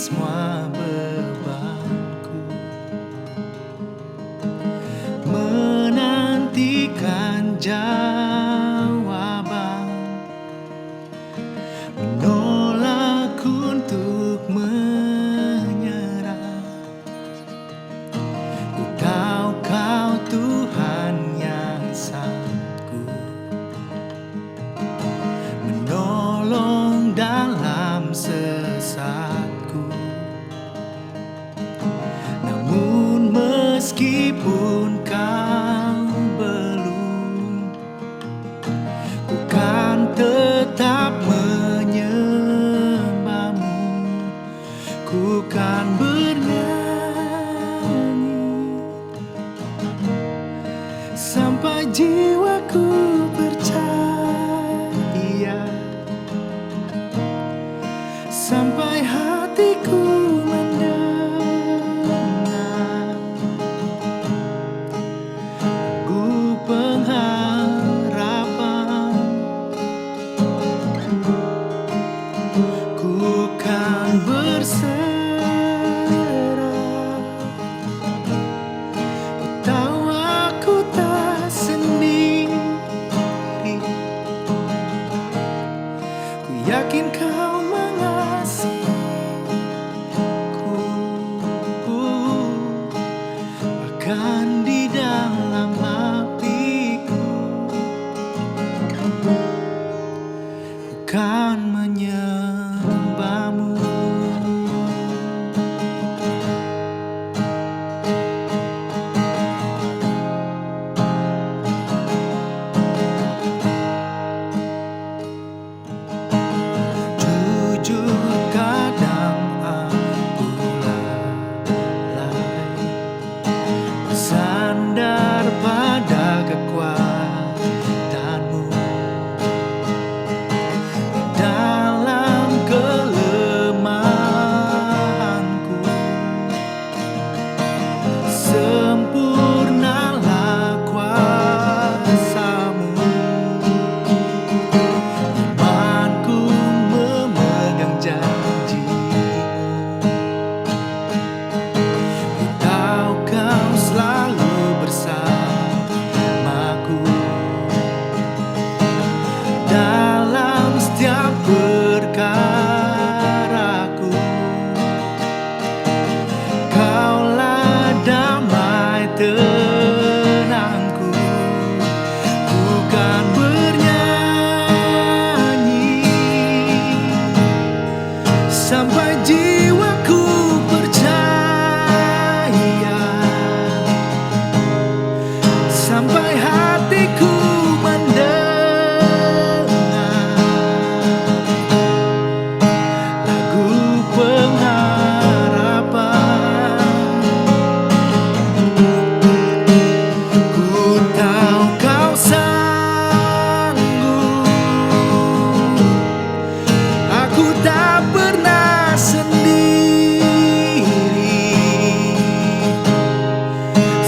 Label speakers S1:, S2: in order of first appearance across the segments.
S1: semua bebanku, menantikan jawaban, menolak untuk menyerah. Ku tahu Kau Tuhan yang sanggup menolong dalam sesatku. Namun meskipun Kau belum, ku kan tetap menyembah-Mu. Ku kan bernyanyi sampai jiwaku percaya, sampai hatiku mendengar. Ku pengharapan, ku kan berserah. Ku tahu aku tak sendiri, ku yakin Kau mengasihiku. Bahkan di dalam apiku, ku kan menyembah-Mu. Jujur kadang aku lalai bersandar pada kekuatan-Mu. Dalam kelemahanku, sempurnalah kuasa-Mu. Imanku memegang janji-Mu. Ku tahu Kau selalu bersamaku dalam setiap perkaraku. Kaulah damai tenangku. Ku kan bernyanyi sampai jiwaku percaya, sampai hatiku mendengar. Lagu pengharapan, ku tahu Kau sanggup. Aku tak pernah sendiri,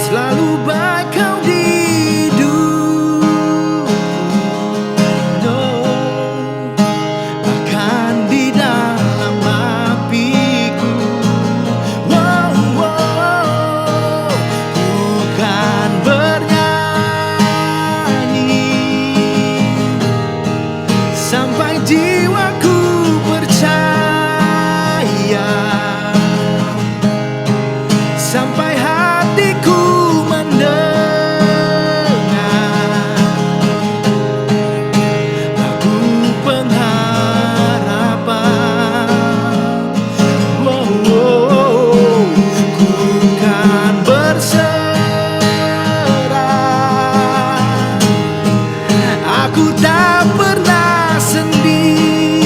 S1: selalu baik Kau di hidupku. Bahkan di dalam apiku, ku kan bernyanyi sampai jiwaku percaya, sampai hatiku mendengar. Lagu pengharapan, ku kan berserah. Aku tak pernah sendiri,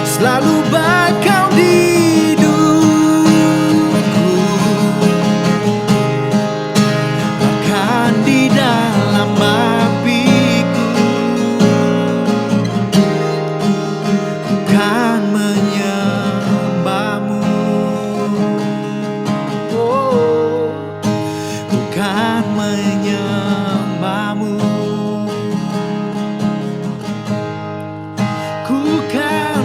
S1: selalu baik Kau di hidupku. Bahkan di dalam apiku, ku kan menyembah-Mu. Ku kan menyembah-Mu. Ku kan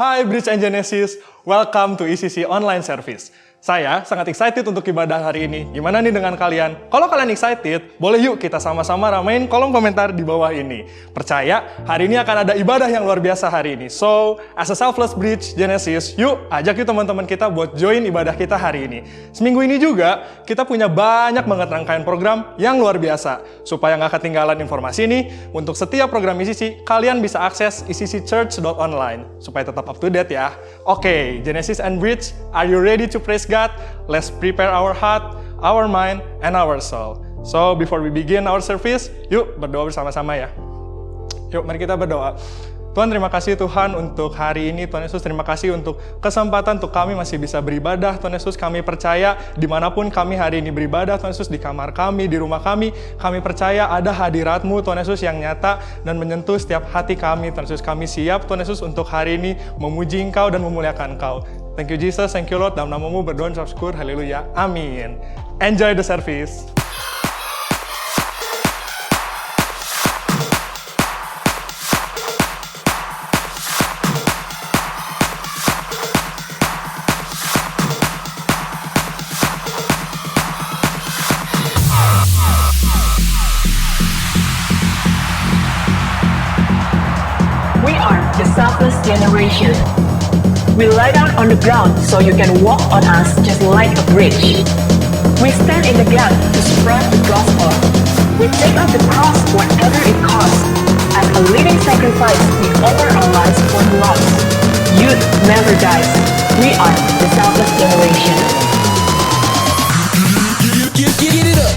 S2: Hi Bridge and Genesis, welcome to ECC Online Service. Saya sangat excited untuk ibadah hari ini. Gimana nih dengan kalian? Kalau kalian excited, boleh yuk kita sama-sama ramein kolom komentar di bawah ini. Percaya, hari ini akan ada ibadah yang luar biasa hari ini. So, as a selfless Bridge Genesis, yuk ajak yuk teman-teman kita buat join ibadah kita hari ini. Seminggu ini juga, kita punya banyak banget rangkaian program yang luar biasa. Supaya nggak ketinggalan informasi ini, untuk setiap program ECC, kalian bisa akses ecc.church.online. Supaya tetap up to date ya. Oke, Genesis and Bridge, are you ready to praise God? Let's prepare our heart, our mind, and our soul. So, before we begin our service, yuk berdoa bersama-sama ya. Yuk, mari kita berdoa. Tuhan, terima kasih Tuhan untuk hari ini. Tuhan Yesus, terima kasih untuk kesempatan untuk kami masih bisa beribadah. Tuhan Yesus, kami percaya dimanapun kami hari ini beribadah, Tuhan Yesus, di kamar kami, di rumah kami percaya ada hadirat-Mu, Tuhan Yesus, yang nyata dan menyentuh setiap hati kami. Tuhan Yesus, kami siap, Tuhan Yesus, untuk hari ini memuji Engkau dan memuliakan Engkau. Thank you Jesus, thank you Lord. Dalam nama-Mu berdoa dan syukur, haleluya, amin. Enjoy the service.
S3: We are the selfless generation. We lie down on the ground so you can walk on us just like a bridge. We stand in the gap to spread the gospel. We take up the cross whatever it costs. As a living sacrifice, we offer our lives for the lost. Youth never dies. We are the selfless generation.
S1: Get it up.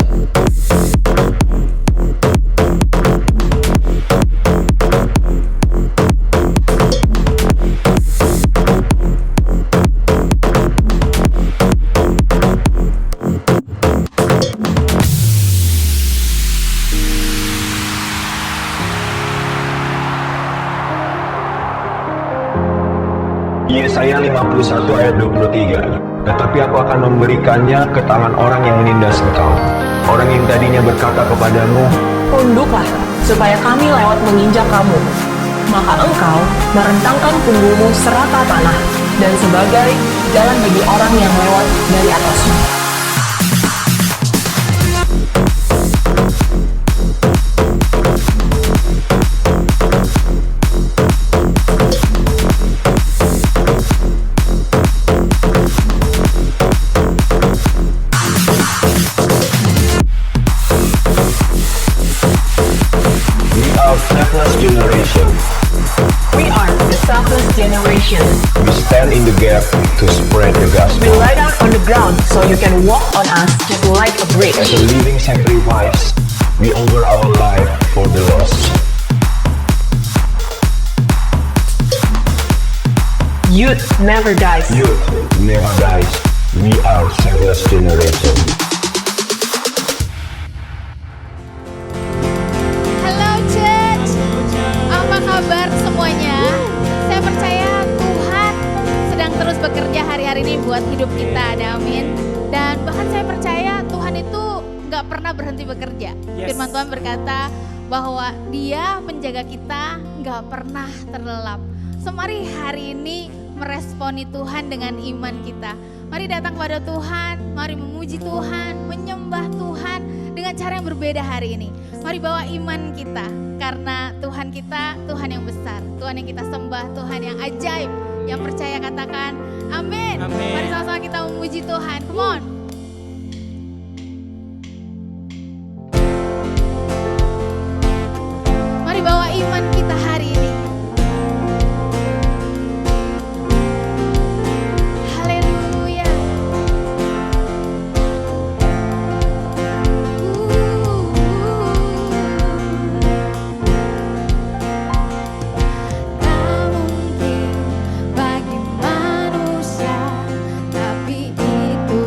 S4: Yesaya 51 ayat 23. Tetapi aku akan memberikannya ke tangan orang yang menindas engkau. Orang yang tadinya berkata kepadamu,
S3: Tunduklah, supaya kami lewat menginjak kamu. Maka engkau merentangkan punggungmu serata tanah, dan sebagai jalan bagi orang yang lewat dari atasmu.
S4: selfless generation.
S3: We are the selfless generation.
S4: We stand in the gap to spread the
S3: We
S4: gospel.
S3: lie down on the ground so you can walk on us just like a bridge.
S4: As a living sacrifice, we offer our life for the lost.
S3: Youth never dies.
S4: Youth never dies. We are selfless generation.
S5: Halo Church, apa kabar semuanya? Saya percaya Tuhan sedang terus bekerja hari-hari ini buat hidup kita, ada amin. Dan bahkan saya percaya Tuhan itu gak pernah berhenti bekerja. Firman Tuhan berkata bahwa Dia penjaga kita gak pernah terlelap. So mari hari ini meresponi Tuhan dengan iman kita. Mari datang kepada Tuhan, mari memuji Tuhan, menyembah Tuhan dengan cara yang berbeda hari ini. Mari bawa iman kita, karena Tuhan kita, Tuhan yang besar, Tuhan yang kita sembah, Tuhan yang ajaib. Yang percaya katakan amin. Mari sama-sama kita memuji Tuhan, come on. Mari bawa iman kita hari ini. Haleluya. Tak mungkin bagi manusia, tapi itu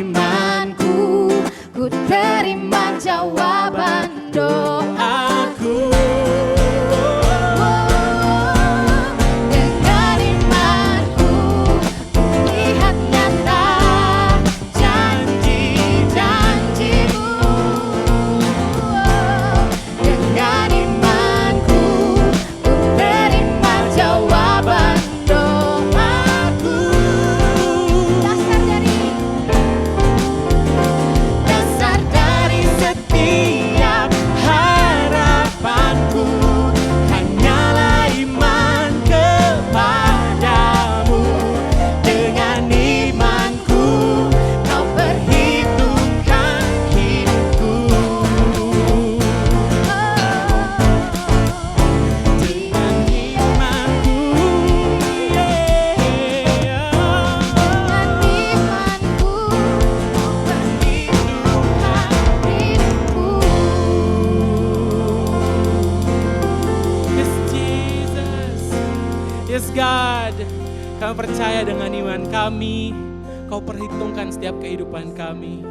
S5: imanku, ku terima jawaban doaku. Dengan imanku, ku lihat nyata janji-janjimu. Dengan imanku, ku terima jawaban doaku. Dasar dari setiap harapanku hanyalah iman kepadamu. Dengan imanku, kau perhitungkan hidupku. Dengan imanku, dengan imanku, kau perhitungkan hidupku.
S6: Yes, Jesus. Yes, God. Kami percaya dengan iman kami, Kau perhitungkan setiap kehidupan kami.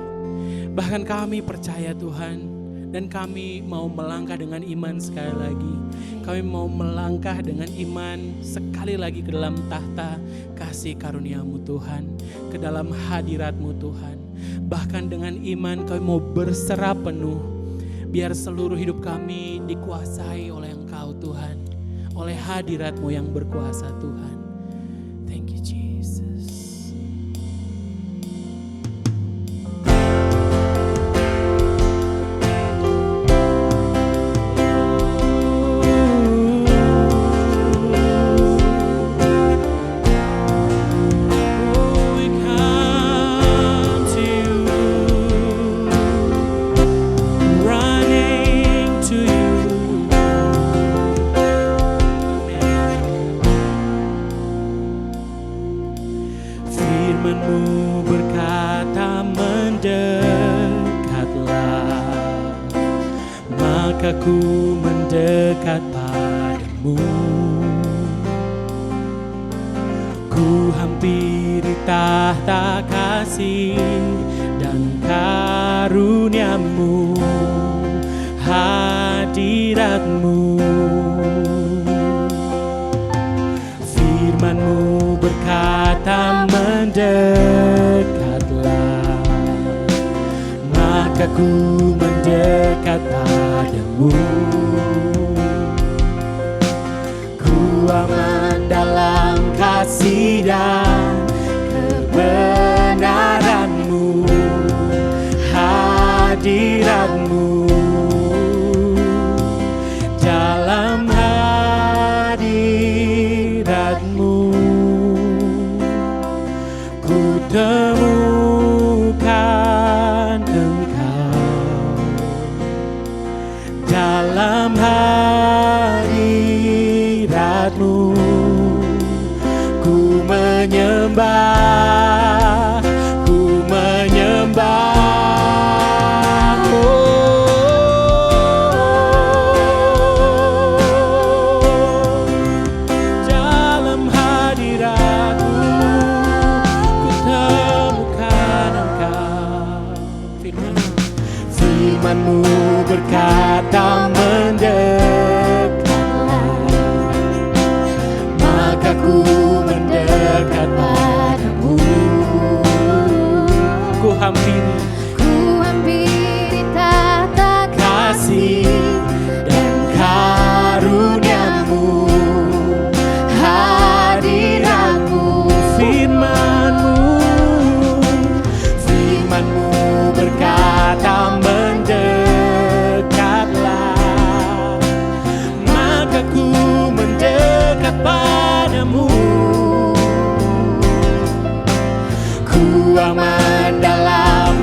S6: Bahkan kami percaya Tuhan, dan kami mau melangkah dengan iman sekali lagi. Kami mau melangkah dengan iman sekali lagi ke dalam tahta kasih karunia-Mu Tuhan, ke dalam hadirat-Mu Tuhan. Bahkan dengan iman kami mau berserah penuh, biar seluruh hidup kami dikuasai oleh Engkau Tuhan, oleh hadirat-Mu yang berkuasa Tuhan. Thank you Jesus. We come to you, running to you. Firman-Mu berkata mendekatlah, maka ku mendekat padamu. Ku hampiri tahta kasih dan karunia-Mu, hadirat-Mu. Firman-Mu berkata mendekatlah, maka ku mendekat padamu. Ku aman dalam kasih dan kebenaran-Mu, hadirat-Mu. Dalam hadirat-Mu ku temukan Engkau. Dalam hadirat-Mu ku menyembah, ku menyembah. Dalam hadirat-Mu ku temukan Engkau. Firman-Mu berkata mendekatlah, maka ku mendekat padamu. Ku hampiri tahta kasih dan karunia-Mu, hadirat-Mu. Firman-Mu berkata mendekatlah, maka ku mendekat padamu. Ku aman dalam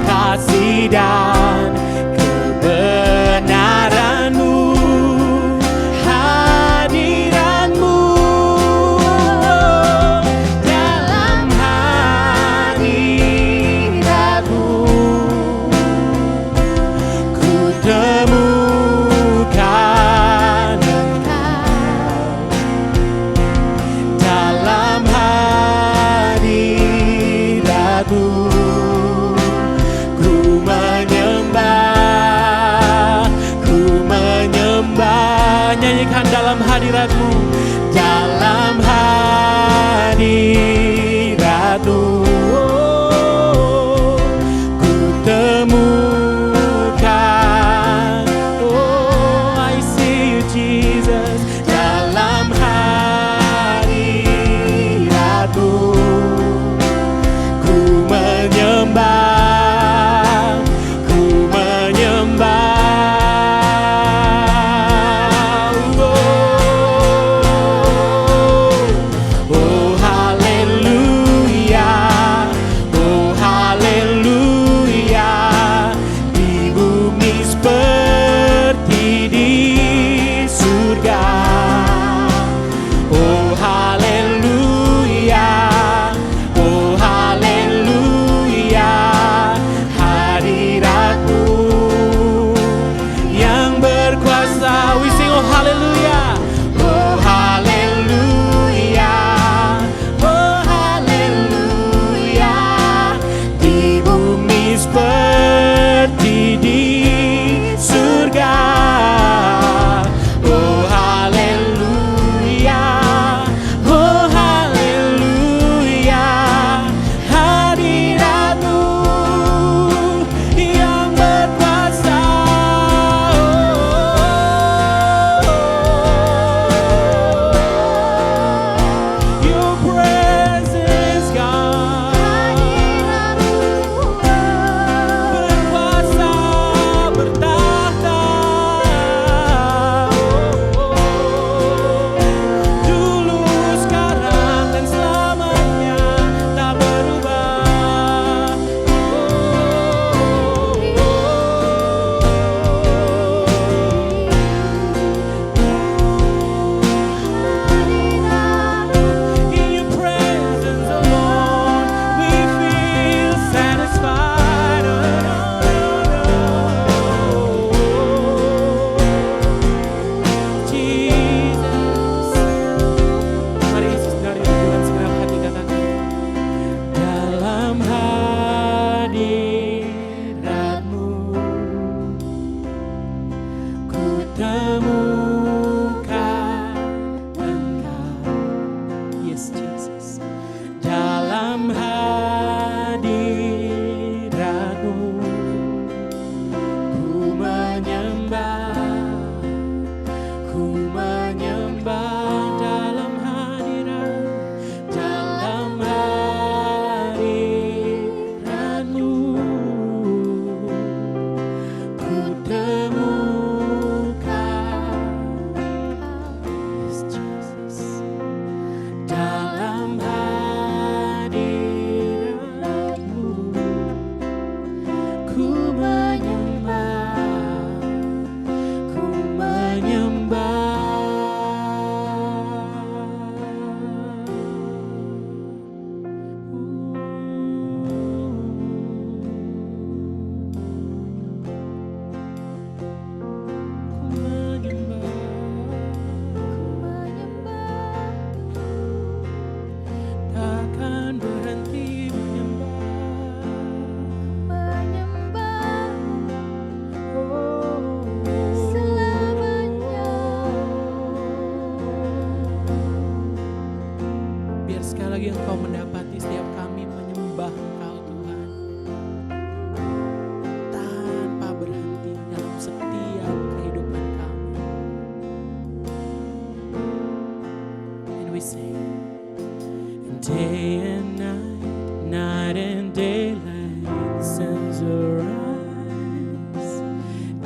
S6: arise.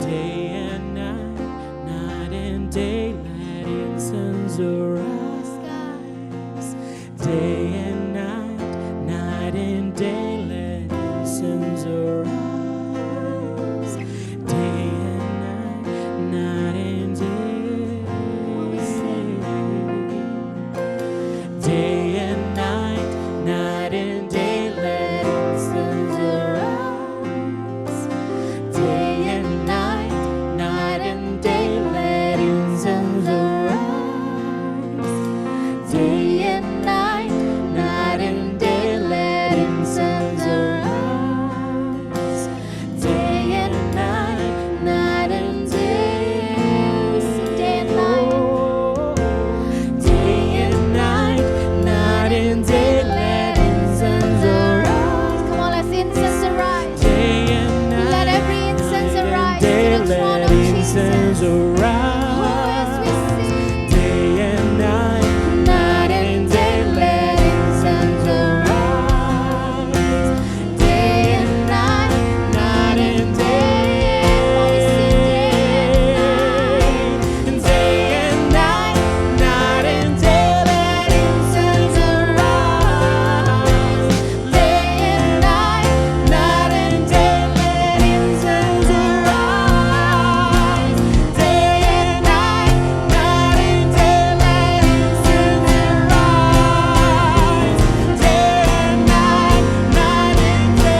S6: Day and night, night and day, let incense arise. Day and night, night and day, let incense arise. Day and night, night and day. Day and night, night and day, let incense arise. Day and night, night and day, let incense arise. Day and night, night and day, let incense arise. Day and night, night and day. We sing day and night. Day and night, night and day, let incense arise.
S5: Come on, let's incense arise.
S6: Day and night,
S5: Let every incense arise
S6: day,
S5: to the throne
S6: let
S5: of
S6: incense
S5: Jesus. Oh,
S6: arise.
S5: as we sing.
S6: Day and night, night and day, let incense arise. Day and night, night and day.
S5: Oh, we sing
S6: Day and night, night and day, let incense arise. Day and night, night and day, let incense arise. Day and night, night and day, let incense arise. Day and night, night and day,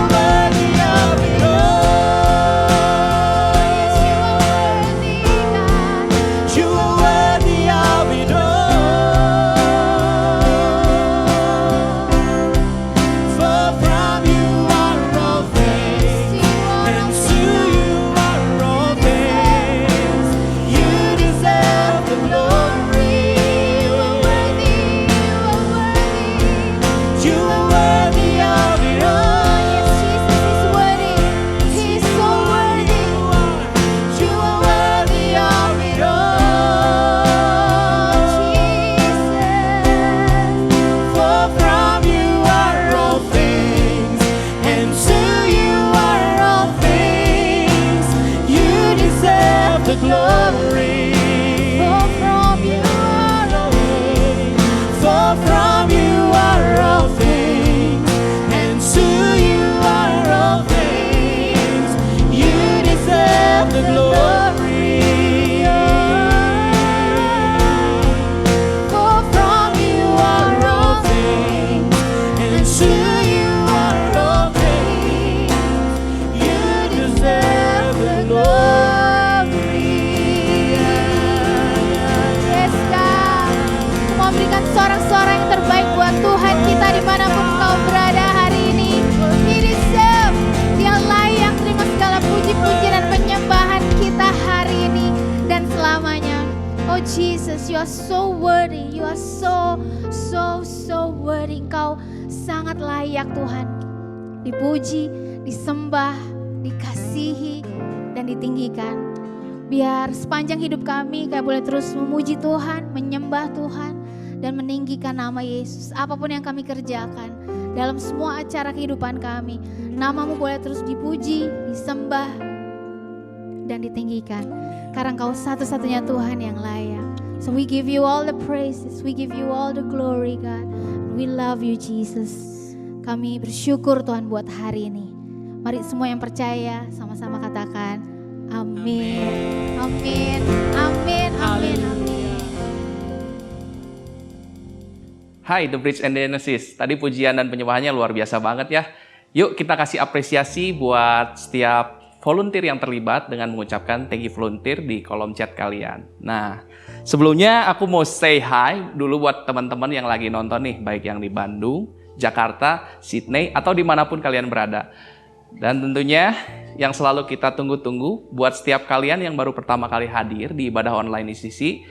S6: worthy of it all. You are worthy of it all. For from you are all things, and to you are all things. You deserve the glory. You are worthy of it all.
S5: He's so worthy.
S6: You are worthy of it all. For from you are all things, and to you are all things. You deserve the glory. For from you are all things. For from you are all things, and to you are all things. You deserve the glory. For from you are all things, and to you are all things. You deserve the glory.
S5: Yes, God. Mau berikan sorak-sorai yang terbaik buat Tuhan kita dimanapun kau berada hari ini. He deserve. Dia layak terima segala puji-puji dan penyembahan kita hari ini dan selamanya. Oh Jesus, you are so worthy. You are so worthy. Engkau sangat layak Tuhan. Dipuji, disembah, dikasihi, dan ditinggikan. Biar sepanjang hidup kami kami boleh terus memuji Tuhan, menyembah Tuhan, dan meninggikan nama Yesus. Apapun yang kami kerjakan dalam semua acara kehidupan kami, namamu boleh terus dipuji, disembah, dan ditinggikan. Karena Engkau satu-satunya Tuhan yang layak. So we give you all the praises, we give you all the glory God. We love you Jesus. Kami bersyukur Tuhan buat hari ini. Mari semua yang percaya sama-sama katakan amin. Amin. Amin. Amin. Amin.
S7: Hai The Bridge and Genesis, tadi pujian dan penyembahannya luar biasa banget ya. Yuk kita kasih apresiasi buat setiap volunteer yang terlibat dengan mengucapkan thank you volunteer di kolom chat kalian. Nah, sebelumnya aku mau say hi dulu buat teman-teman yang lagi nonton nih, baik yang di Bandung, Jakarta, Sydney, atau dimanapun kalian berada. Dan tentunya yang selalu kita tunggu-tunggu buat setiap kalian yang baru pertama kali hadir di ibadah online ICC,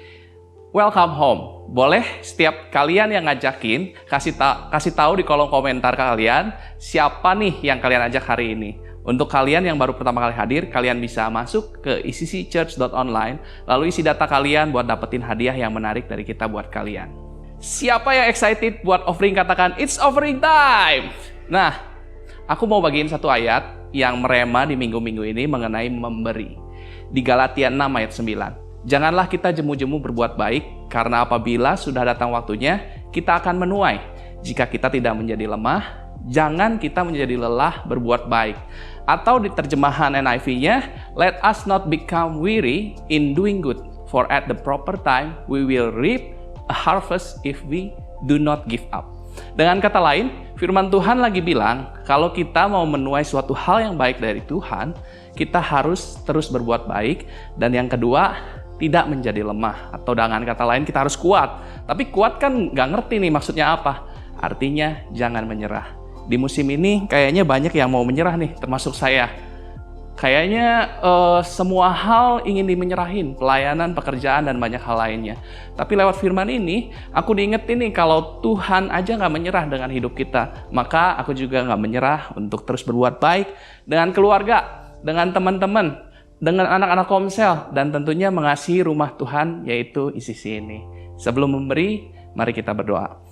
S7: welcome home. Boleh setiap kalian yang ngajakin kasih tahu di kolom komentar kalian siapa nih yang kalian ajak hari ini. Untuk kalian yang baru pertama kali hadir, kalian bisa masuk ke icc.church.online, lalu isi data kalian buat dapetin hadiah yang menarik dari kita buat kalian. Siapa yang excited buat offering, katakan it's offering time. Nah, Aku mau bagiin satu ayat yang merema di minggu-minggu ini mengenai memberi. Di Galatia 6 ayat 9. Janganlah kita jemu-jemu berbuat baik, karena apabila sudah datang waktunya, kita akan menuai. Jika kita tidak menjadi lemah, jangan kita menjadi lelah berbuat baik. Atau di terjemahan NIV-nya, let us not become weary in doing good, for at the proper time we will reap a harvest if we do not give up. Dengan kata lain, firman Tuhan lagi bilang, kalau kita mau menuai suatu hal yang baik dari Tuhan, kita harus terus berbuat baik. Dan yang kedua, tidak menjadi lemah. Atau dengan kata lain, kita harus kuat. Tapi kuat kan nggak ngerti nih maksudnya apa. Artinya, jangan menyerah. Di musim ini, kayaknya banyak yang mau menyerah nih, termasuk saya. Kayaknya semua hal ingin dimenyerahin, pelayanan, pekerjaan, dan banyak hal lainnya. Tapi lewat firman ini, aku diingetin nih kalau Tuhan aja nggak menyerah dengan hidup kita, maka aku juga nggak menyerah untuk terus berbuat baik dengan keluarga, dengan teman-teman, dengan anak-anak komsel, dan tentunya mengasihi rumah Tuhan, yaitu ICC ini. Sebelum memberi, mari kita berdoa.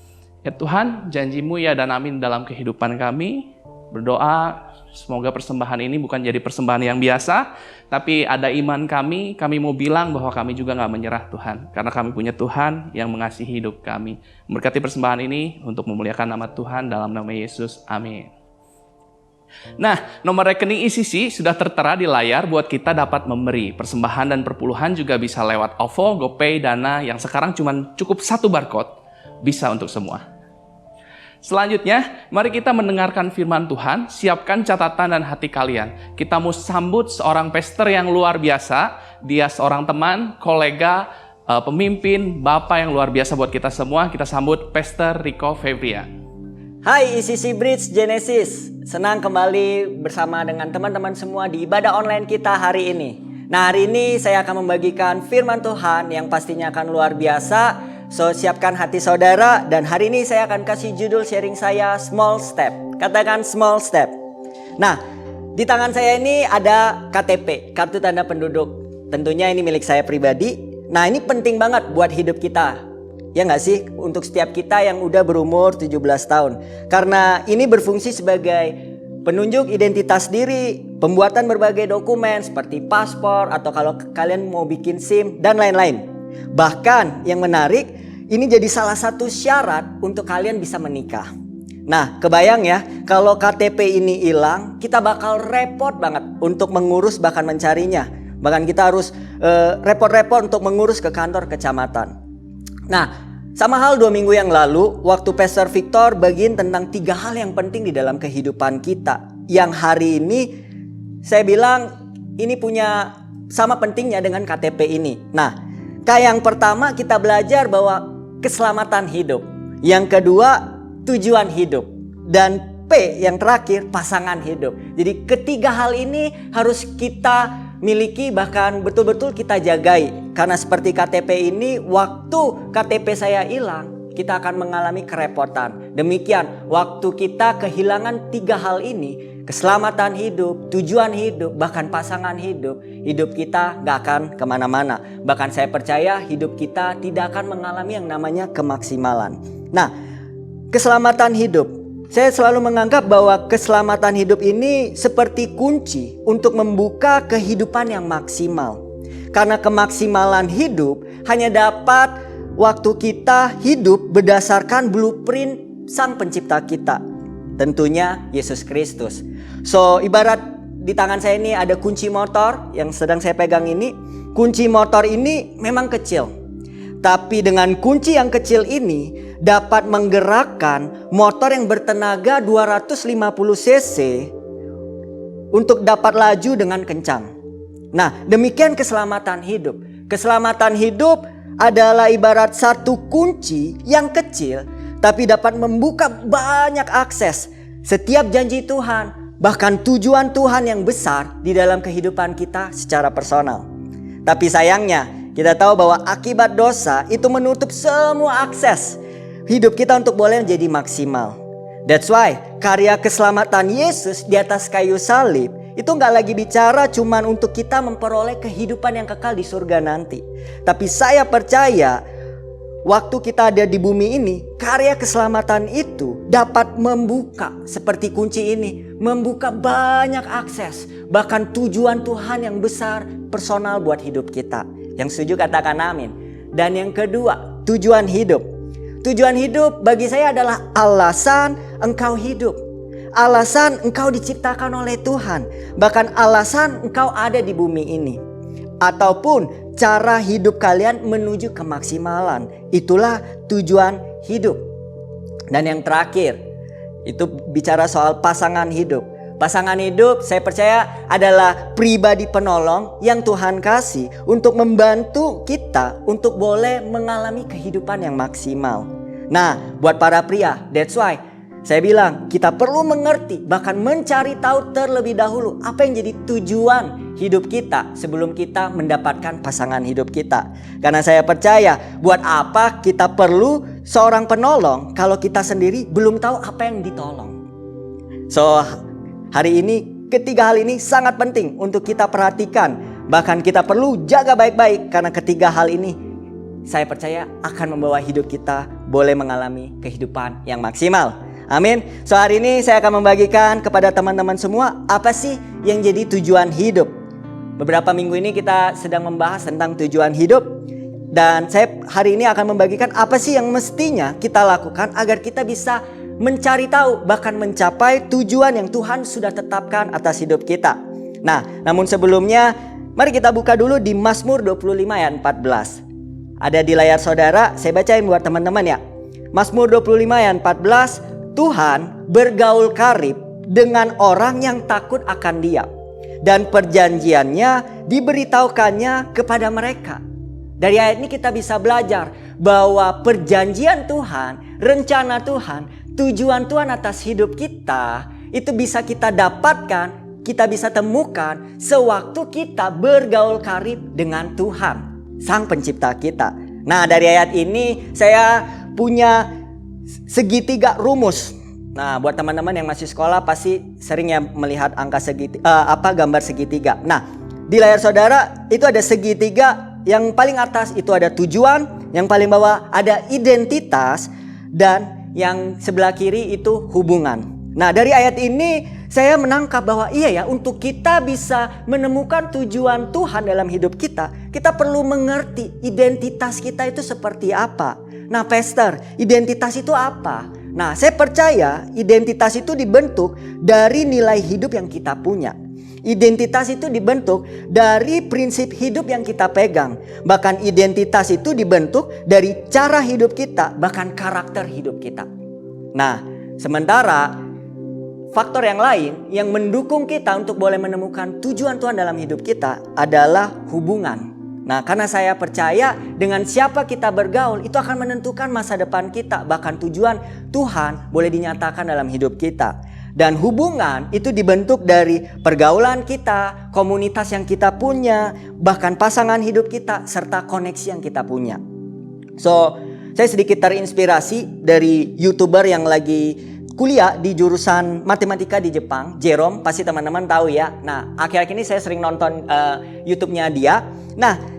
S7: Ya Tuhan, janji-Mu ya dan amin dalam kehidupan kami. Berdoa semoga persembahan ini bukan jadi persembahan yang biasa, tapi ada iman kami mau bilang bahwa kami juga nggak menyerah Tuhan. Karena kami punya Tuhan yang mengasihi hidup kami. Memberkati persembahan ini untuk memuliakan nama Tuhan dalam nama Yesus. Amin. Nah, nomor rekening ICC sudah tertera di layar buat kita dapat memberi. Persembahan dan perpuluhan juga bisa lewat OVO, GoPay, Dana yang sekarang cuma cukup satu barcode. Bisa untuk semua. Selanjutnya, mari kita mendengarkan firman Tuhan, siapkan catatan dan hati kalian. Kita mau sambut seorang pastor yang luar biasa, dia seorang teman, kolega, pemimpin, bapak yang luar biasa buat kita semua. Kita sambut Pastor Rico Febria.
S8: Hai ICC Bridge Genesis, senang kembali bersama dengan teman-teman semua di ibadah online kita hari ini. Nah, hari ini saya akan membagikan firman Tuhan yang pastinya akan luar biasa. So, siapkan hati saudara, dan hari ini saya akan kasih judul sharing saya Small Step. Katakan Small Step. Nah, di tangan saya ini ada KTP, kartu tanda penduduk. Tentunya ini milik saya pribadi. Nah, ini penting banget buat hidup kita. Ya nggak sih? Untuk setiap kita yang udah berumur 17 tahun. Karena ini berfungsi sebagai penunjuk identitas diri, pembuatan berbagai dokumen seperti paspor, atau kalau kalian mau bikin SIM, dan lain-lain. Bahkan yang menarik, ini jadi salah satu syarat untuk kalian bisa menikah. Nah, kebayang ya, kalau KTP ini hilang, kita bakal repot banget untuk mengurus bahkan mencarinya. Bahkan kita harus repot-repot untuk mengurus ke kantor kecamatan. Nah, sama hal 2 minggu yang lalu, waktu Pastor Victor bagiin tentang 3 hal yang penting di dalam kehidupan kita. Yang hari ini, saya bilang ini punya sama pentingnya dengan KTP ini. Nah, kayak yang pertama kita belajar bahwa keselamatan hidup. Yang kedua tujuan hidup. Dan P yang terakhir pasangan hidup. Jadi ketiga hal ini harus kita miliki, bahkan betul-betul kita jagai. Karena seperti KTP ini, waktu KTP saya hilang, kita akan mengalami kerepotan. Demikian waktu kita kehilangan 3 hal ini, keselamatan hidup, tujuan hidup, bahkan pasangan hidup, hidup kita gak akan kemana-mana. Bahkan saya percaya hidup kita tidak akan mengalami yang namanya kemaksimalan. Nah, keselamatan hidup. Saya selalu menganggap bahwa keselamatan hidup ini seperti kunci untuk membuka kehidupan yang maksimal. Karena kemaksimalan hidup hanya dapat waktu kita hidup berdasarkan blueprint Sang Pencipta kita. Tentunya Yesus Kristus. So, ibarat di tangan saya ini ada kunci motor yang sedang saya pegang ini. Kunci motor ini memang kecil. Tapi dengan kunci yang kecil ini dapat menggerakkan motor yang bertenaga 250 cc untuk dapat laju dengan kencang. Nah, demikian keselamatan hidup. Keselamatan hidup adalah ibarat satu kunci yang kecil, tapi dapat membuka banyak akses setiap janji Tuhan, bahkan tujuan Tuhan yang besar di dalam kehidupan kita secara personal. Tapi sayangnya, kita tahu bahwa akibat dosa itu menutup semua akses hidup kita untuk boleh menjadi maksimal. That's why karya keselamatan Yesus di atas kayu salib itu gak lagi bicara cuman untuk kita memperoleh kehidupan yang kekal di surga nanti. Tapi saya percaya waktu kita ada di bumi ini, karya keselamatan itu dapat membuka seperti kunci ini, membuka banyak akses, bahkan tujuan Tuhan yang besar personal buat hidup kita. Yang setuju katakan amin. Dan yang kedua, tujuan hidup. Tujuan hidup bagi saya adalah alasan engkau hidup. Alasan engkau diciptakan oleh Tuhan. Bahkan alasan engkau ada di bumi ini. Ataupun cara hidup kalian menuju kemaksimalan. Itulah tujuan hidup. Dan yang terakhir, itu bicara soal pasangan hidup. Pasangan hidup saya percaya adalah pribadi penolong yang Tuhan kasih untuk membantu kita untuk boleh mengalami kehidupan yang maksimal. Nah, buat para pria, that's why saya bilang kita perlu mengerti, bahkan mencari tahu terlebih dahulu apa yang jadi tujuan hidup kita sebelum kita mendapatkan pasangan hidup kita. Karena saya percaya buat apa kita perlu seorang penolong kalau kita sendiri belum tahu apa yang ditolong. So, hari ini ketiga hal ini sangat penting untuk kita perhatikan. Bahkan kita perlu jaga baik-baik karena ketiga hal ini saya percaya akan membawa hidup kita boleh mengalami kehidupan yang maksimal. Amin. So hari ini saya akan membagikan kepada teman-teman semua apa sih yang jadi tujuan hidup. Beberapa minggu ini kita sedang membahas tentang tujuan hidup. Dan saya hari ini akan membagikan apa sih yang mestinya kita lakukan agar kita bisa mencari tahu bahkan mencapai tujuan yang Tuhan sudah tetapkan atas hidup kita. Nah, namun sebelumnya mari kita buka dulu di Mazmur 25 ayat 14. Ada di layar saudara, saya bacain buat teman-teman ya. Mazmur 25 ayat 14. Tuhan bergaul karib dengan orang yang takut akan Dia, dan perjanjiannya diberitahukannya kepada mereka. Dari ayat ini kita bisa belajar bahwa perjanjian Tuhan, rencana Tuhan, tujuan Tuhan atas hidup kita itu bisa kita dapatkan, kita bisa temukan sewaktu kita bergaul karib dengan Tuhan, Sang Pencipta kita. Nah, dari ayat ini saya punya segitiga rumus. Nah, buat teman-teman yang masih sekolah pasti sering ya melihat angka gambar segitiga. Nah, di layar saudara itu ada segitiga, yang paling atas itu ada tujuan, yang paling bawah ada identitas, dan yang sebelah kiri itu hubungan. Nah, dari ayat ini saya menangkap bahwa iya ya, untuk kita bisa menemukan tujuan Tuhan dalam hidup kita, kita perlu mengerti identitas kita itu seperti apa. Nah, Pastor, identitas itu apa? Nah, saya percaya identitas itu dibentuk dari nilai hidup yang kita punya. Identitas itu dibentuk dari prinsip hidup yang kita pegang. Bahkan identitas itu dibentuk dari cara hidup kita, bahkan karakter hidup kita. Nah, sementara faktor yang lain yang mendukung kita untuk boleh menemukan tujuan Tuhan dalam hidup kita adalah hubungan. Nah, karena saya percaya dengan siapa kita bergaul itu akan menentukan masa depan kita, bahkan tujuan Tuhan boleh dinyatakan dalam hidup kita. Dan hubungan itu dibentuk dari pergaulan kita, komunitas yang kita punya, bahkan pasangan hidup kita, serta koneksi yang kita punya. So, saya sedikit terinspirasi dari YouTuber yang lagi kuliah di jurusan matematika di Jepang, Jerome, pasti teman-teman tahu ya. Nah, akhir-akhir ini saya sering nonton YouTube-nya dia. Nah,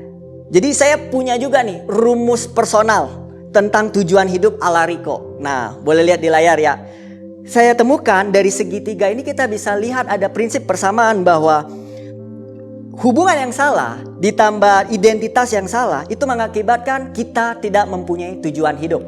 S8: jadi saya punya juga nih rumus personal tentang tujuan hidup ala Rico. Nah, boleh lihat di layar ya. Saya temukan dari segitiga ini kita bisa lihat ada prinsip persamaan bahwa hubungan yang salah ditambah identitas yang salah itu mengakibatkan kita tidak mempunyai tujuan hidup.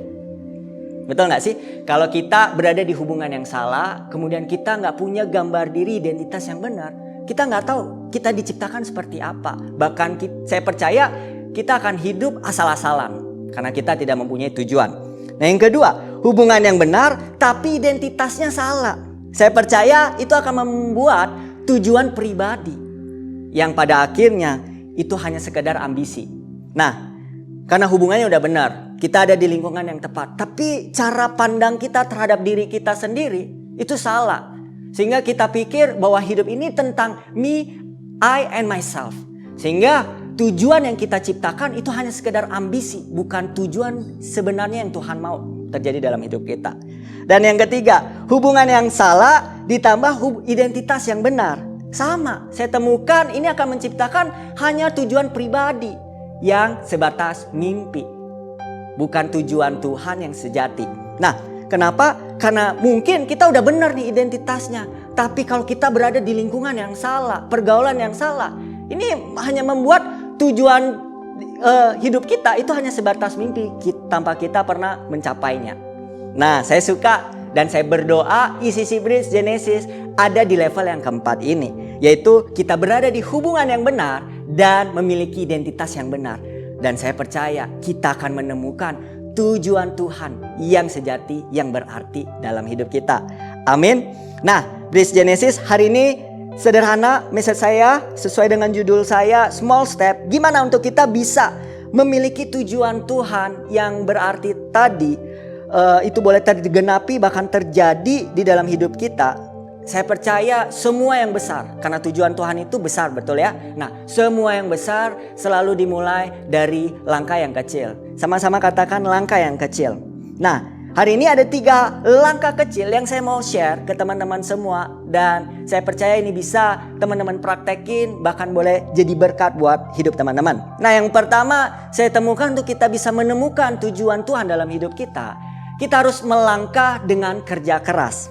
S8: Betul gak sih? Kalau kita berada di hubungan yang salah, kemudian kita gak punya gambar diri identitas yang benar, kita nggak tahu kita diciptakan seperti apa. Bahkan saya percaya kita akan hidup asal-asalan karena kita tidak mempunyai tujuan. Nah, yang kedua, hubungan yang benar tapi identitasnya salah. Saya percaya itu akan membuat tujuan pribadi yang pada akhirnya itu hanya sekedar ambisi. Nah, karena hubungannya udah benar, kita ada di lingkungan yang tepat, tapi cara pandang kita terhadap diri kita sendiri itu salah. Sehingga kita pikir bahwa hidup ini tentang me, I, and myself. Sehingga tujuan yang kita ciptakan itu hanya sekedar ambisi, bukan tujuan sebenarnya yang Tuhan mau terjadi dalam hidup kita. Dan yang ketiga, hubungan yang salah ditambah identitas yang benar. Sama, saya temukan ini akan menciptakan hanya tujuan pribadi yang sebatas mimpi, bukan tujuan Tuhan yang sejati. Nah, kenapa? Karena mungkin kita udah benar nih identitasnya, Tapi kalau kita berada di lingkungan yang salah, pergaulan yang salah, ini hanya membuat tujuan hidup kita itu hanya sebatas mimpi tanpa kita pernah mencapainya. Nah, saya suka dan saya berdoa ECC Bridge Genesis ada di level yang keempat ini, yaitu kita berada di hubungan yang benar dan memiliki identitas yang benar. Dan saya percaya kita akan menemukan tujuan Tuhan yang sejati, yang berarti dalam hidup kita. Amin. Nah, Bridge Genesis hari ini sederhana, message saya sesuai dengan judul saya, small step. Gimana untuk kita bisa memiliki tujuan Tuhan yang berarti tadi itu boleh tergenapi bahkan terjadi di dalam hidup kita. Saya percaya semua yang besar, karena tujuan Tuhan itu besar, betul ya? Nah, semua yang besar selalu dimulai dari langkah yang kecil. Sama-sama katakan langkah yang kecil. Nah, hari ini ada 3 langkah kecil yang saya mau share ke teman-teman semua. Dan saya percaya ini bisa teman-teman praktekin, bahkan boleh jadi berkat buat hidup teman-teman. Nah, yang pertama saya temukan untuk kita bisa menemukan tujuan Tuhan dalam hidup kita harus melangkah dengan kerja keras.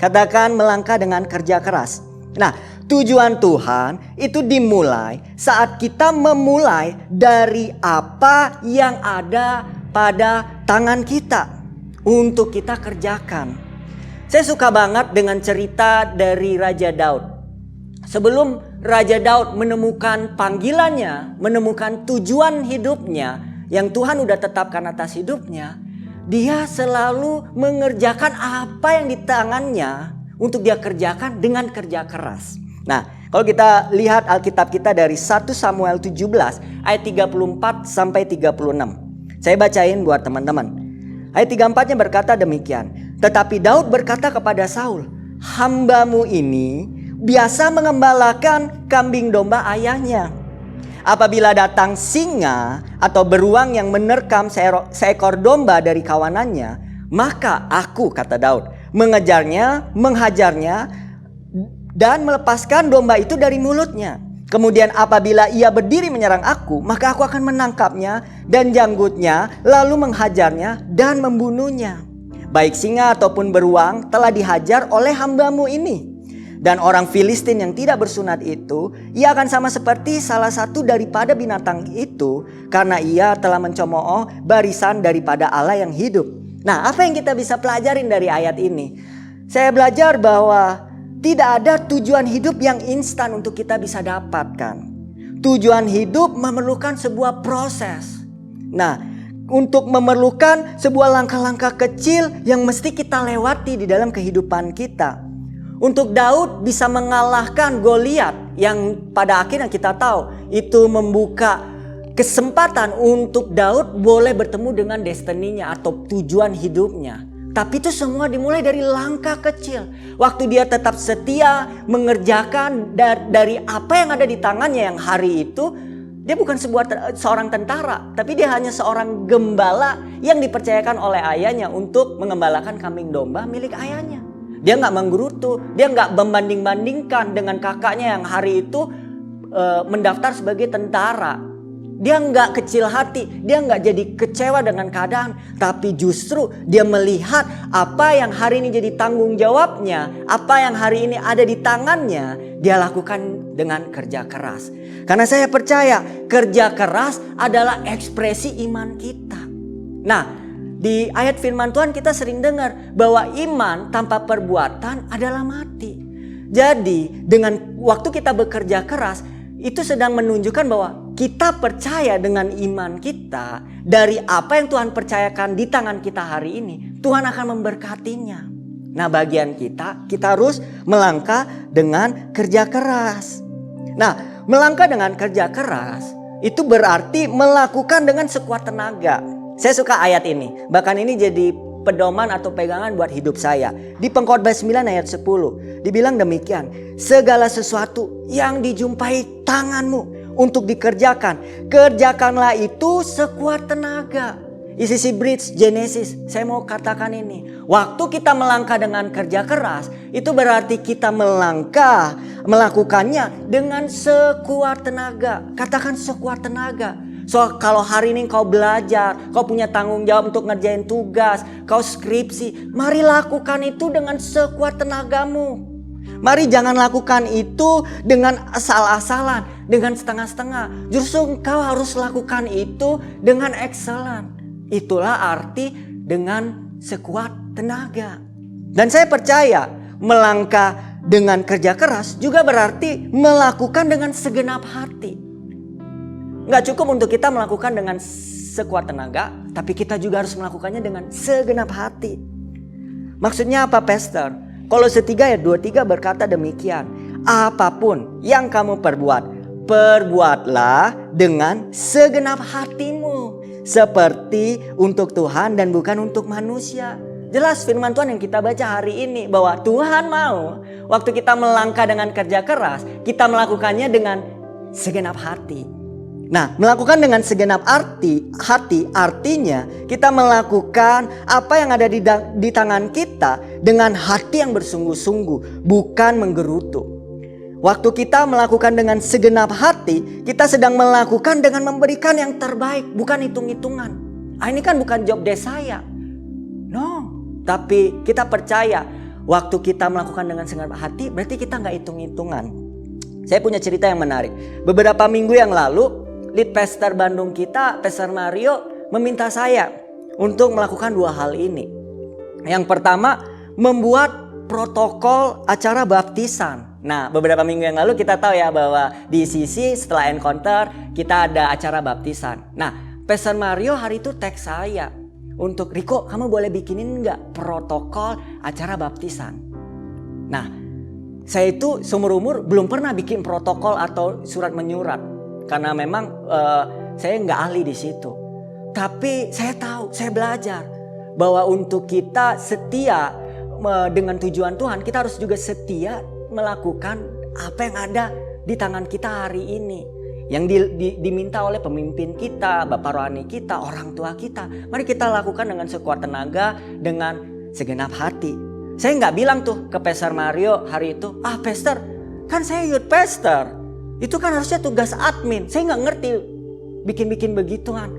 S8: Katakan melangkah dengan kerja keras. Nah, tujuan Tuhan itu dimulai saat kita memulai dari apa yang ada pada tangan kita untuk kita kerjakan. Saya suka banget dengan cerita dari Raja Daud. Sebelum Raja Daud menemukan panggilannya, menemukan tujuan hidupnya yang Tuhan udah tetapkan atas hidupnya, dia selalu mengerjakan apa yang di tangannya untuk dia kerjakan dengan kerja keras. Nah, kalau kita lihat Alkitab kita dari 1 Samuel 17 ayat 34 sampai 36. Saya bacain buat teman-teman. Ayat 34-nya berkata demikian. Tetapi Daud berkata kepada Saul, "Hambamu ini biasa mengembalakan kambing domba ayahnya. Apabila datang singa atau beruang yang menerkam seekor domba dari kawanannya, maka aku," kata Daud, "mengejarnya, menghajarnya, dan melepaskan domba itu dari mulutnya. Kemudian apabila ia berdiri menyerang aku, maka aku akan menangkapnya dan janggutnya, lalu menghajarnya dan membunuhnya. Baik singa ataupun beruang telah dihajar oleh hambamu ini. Dan orang Filistin yang tidak bersunat itu, ia akan sama seperti salah satu daripada binatang itu, karena ia telah mencemooh barisan daripada Allah yang hidup." Nah, apa yang kita bisa pelajarin dari ayat ini? Saya belajar bahwa tidak ada tujuan hidup yang instan untuk kita bisa dapatkan. Tujuan hidup memerlukan sebuah proses. Nah, untuk memerlukan sebuah langkah-langkah kecil yang mesti kita lewati di dalam kehidupan kita. Untuk Daud bisa mengalahkan Goliat yang pada akhirnya kita tahu itu membuka kesempatan untuk Daud boleh bertemu dengan destininya atau tujuan hidupnya. Tapi itu semua dimulai dari langkah kecil. Waktu dia tetap setia mengerjakan dari apa yang ada di tangannya yang hari itu. Dia bukan seorang tentara, tapi dia hanya seorang gembala yang dipercayakan oleh ayahnya untuk mengembalakan kambing domba milik ayahnya. Dia nggak menggerutu, dia nggak membanding-bandingkan dengan kakaknya yang hari itu mendaftar sebagai tentara. Dia nggak kecil hati, dia nggak jadi kecewa dengan keadaan, tapi justru dia melihat apa yang hari ini jadi tanggung jawabnya, apa yang hari ini ada di tangannya, dia lakukan dengan kerja keras. Karena saya percaya kerja keras adalah ekspresi iman kita. Nah, di ayat firman Tuhan kita sering dengar bahwa iman tanpa perbuatan adalah mati. Jadi dengan waktu kita bekerja keras, itu sedang menunjukkan bahwa kita percaya dengan iman kita dari apa yang Tuhan percayakan di tangan kita hari ini, Tuhan akan memberkatinya. Nah, bagian kita harus melangkah dengan kerja keras. Nah, melangkah dengan kerja keras itu berarti melakukan dengan sekuat tenaga. Saya suka ayat ini. Bahkan ini jadi pedoman atau pegangan buat hidup saya. Di Pengkhotbah 9 ayat 10 dibilang demikian. Segala sesuatu yang dijumpai tanganmu untuk dikerjakan, kerjakanlah itu sekuat tenaga. ECC Bridge Genesis, saya mau katakan ini. Waktu kita melangkah dengan kerja keras, itu berarti kita melakukannya dengan sekuat tenaga. Katakan sekuat tenaga. So, kalau hari ini kau belajar, kau punya tanggung jawab untuk ngerjain tugas, kau skripsi, mari lakukan itu dengan sekuat tenagamu. Mari jangan lakukan itu dengan asal-asalan, dengan setengah-setengah. Justru engkau harus lakukan itu dengan excellent. Itulah arti dengan sekuat tenaga. Dan saya percaya melangkah dengan kerja keras juga berarti melakukan dengan segenap hati. Nggak cukup untuk kita melakukan dengan sekuat tenaga, tapi kita juga harus melakukannya dengan segenap hati. Maksudnya apa, Pastor? Kolose 3 ayat 23 berkata demikian. Apapun yang kamu perbuat, perbuatlah dengan segenap hatimu. Seperti untuk Tuhan dan bukan untuk manusia. Jelas firman Tuhan yang kita baca hari ini bahwa Tuhan mau waktu kita melangkah dengan kerja keras, kita melakukannya dengan segenap hati. Nah, melakukan dengan segenap hati artinya kita melakukan apa yang ada di tangan kita dengan hati yang bersungguh-sungguh, bukan menggerutu. Waktu kita melakukan dengan segenap hati, kita sedang melakukan dengan memberikan yang terbaik, bukan hitung-hitungan. Ini kan bukan job desk saya. No, tapi kita percaya waktu kita melakukan dengan segenap hati berarti kita nggak hitung-hitungan. Saya punya cerita yang menarik. Beberapa minggu yang lalu, lead pastor Bandung kita, Pastor Mario, meminta saya untuk melakukan 2 hal ini. Yang pertama, membuat protokol acara baptisan. Nah, beberapa minggu yang lalu kita tahu ya bahwa di ICC setelah encounter kita ada acara baptisan. Nah, Pastor Mario hari itu teks saya untuk, Riko, kamu boleh bikinin nggak protokol acara baptisan? Nah, saya itu seumur umur belum pernah bikin protokol atau surat menyurat. Karena memang saya nggak ahli di situ. Tapi saya tahu, saya belajar bahwa untuk kita setia dengan tujuan Tuhan, kita harus juga setia melakukan apa yang ada di tangan kita hari ini. Yang diminta oleh pemimpin kita, Bapak rohani kita, orang tua kita. Mari kita lakukan dengan sekuat tenaga, dengan segenap hati. Saya nggak bilang tuh ke Pastor Mario hari itu, Pastor, kan saya youth pastor. Itu kan harusnya tugas admin. Saya nggak ngerti bikin-bikin begituan.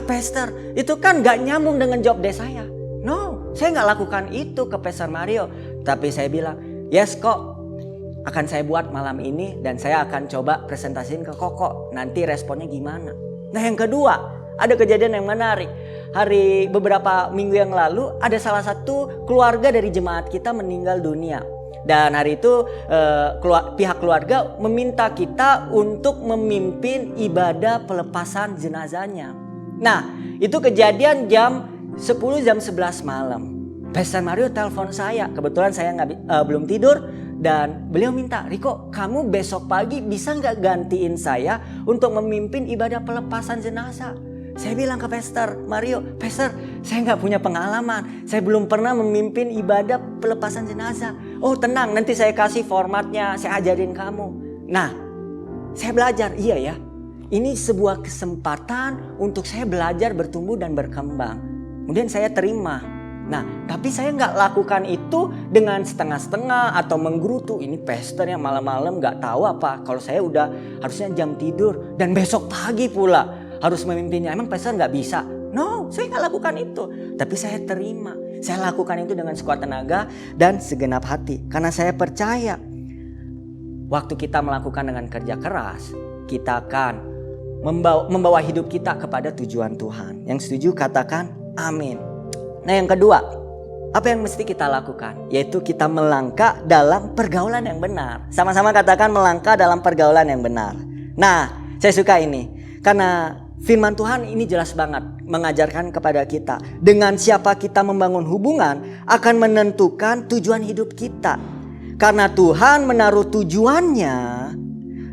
S8: Pastor, itu kan nggak nyambung dengan job desk saya. No, saya nggak lakukan itu ke Pastor Mario. Tapi saya bilang, yes kok, akan saya buat malam ini dan saya akan coba presentasiin ke Koko. Nanti responnya gimana. Nah, yang kedua, ada kejadian yang menarik. Beberapa minggu yang lalu ada salah satu keluarga dari jemaat kita meninggal dunia. Dan hari itu pihak keluarga meminta kita untuk memimpin ibadah pelepasan jenazahnya. Nah, itu kejadian jam 10 jam 11 malam. Pastor Mario telepon saya. Kebetulan saya belum tidur. Dan beliau minta, Riko, kamu besok pagi bisa nggak gantiin saya untuk memimpin ibadah pelepasan jenazah? Saya bilang ke Pastor Mario, Pastor, saya nggak punya pengalaman. Saya belum pernah memimpin ibadah pelepasan jenazah. Oh tenang, nanti saya kasih formatnya, saya ajarin kamu. Nah, saya belajar, iya ya. Ini sebuah kesempatan untuk saya belajar, bertumbuh dan berkembang. Kemudian saya terima. Nah, tapi saya nggak lakukan itu dengan setengah-setengah atau menggerutu. Ini pastor yang malam-malam nggak tahu apa. Kalau saya udah harusnya jam tidur dan besok pagi pula harus memimpinnya. Emang pastor nggak bisa? No, saya nggak lakukan itu. Tapi saya terima. Saya lakukan itu dengan sekuat tenaga dan segenap hati. Karena saya percaya waktu kita melakukan dengan kerja keras, kita akan membawa hidup kita kepada tujuan Tuhan. Yang setuju katakan amin. Nah, yang kedua, apa yang mesti kita lakukan? Yaitu kita melangkah dalam pergaulan yang benar. Sama-sama katakan melangkah dalam pergaulan yang benar. Nah, saya suka ini. Karena firman Tuhan ini jelas banget mengajarkan kepada kita. Dengan siapa kita membangun hubungan akan menentukan tujuan hidup kita. Karena Tuhan menaruh tujuannya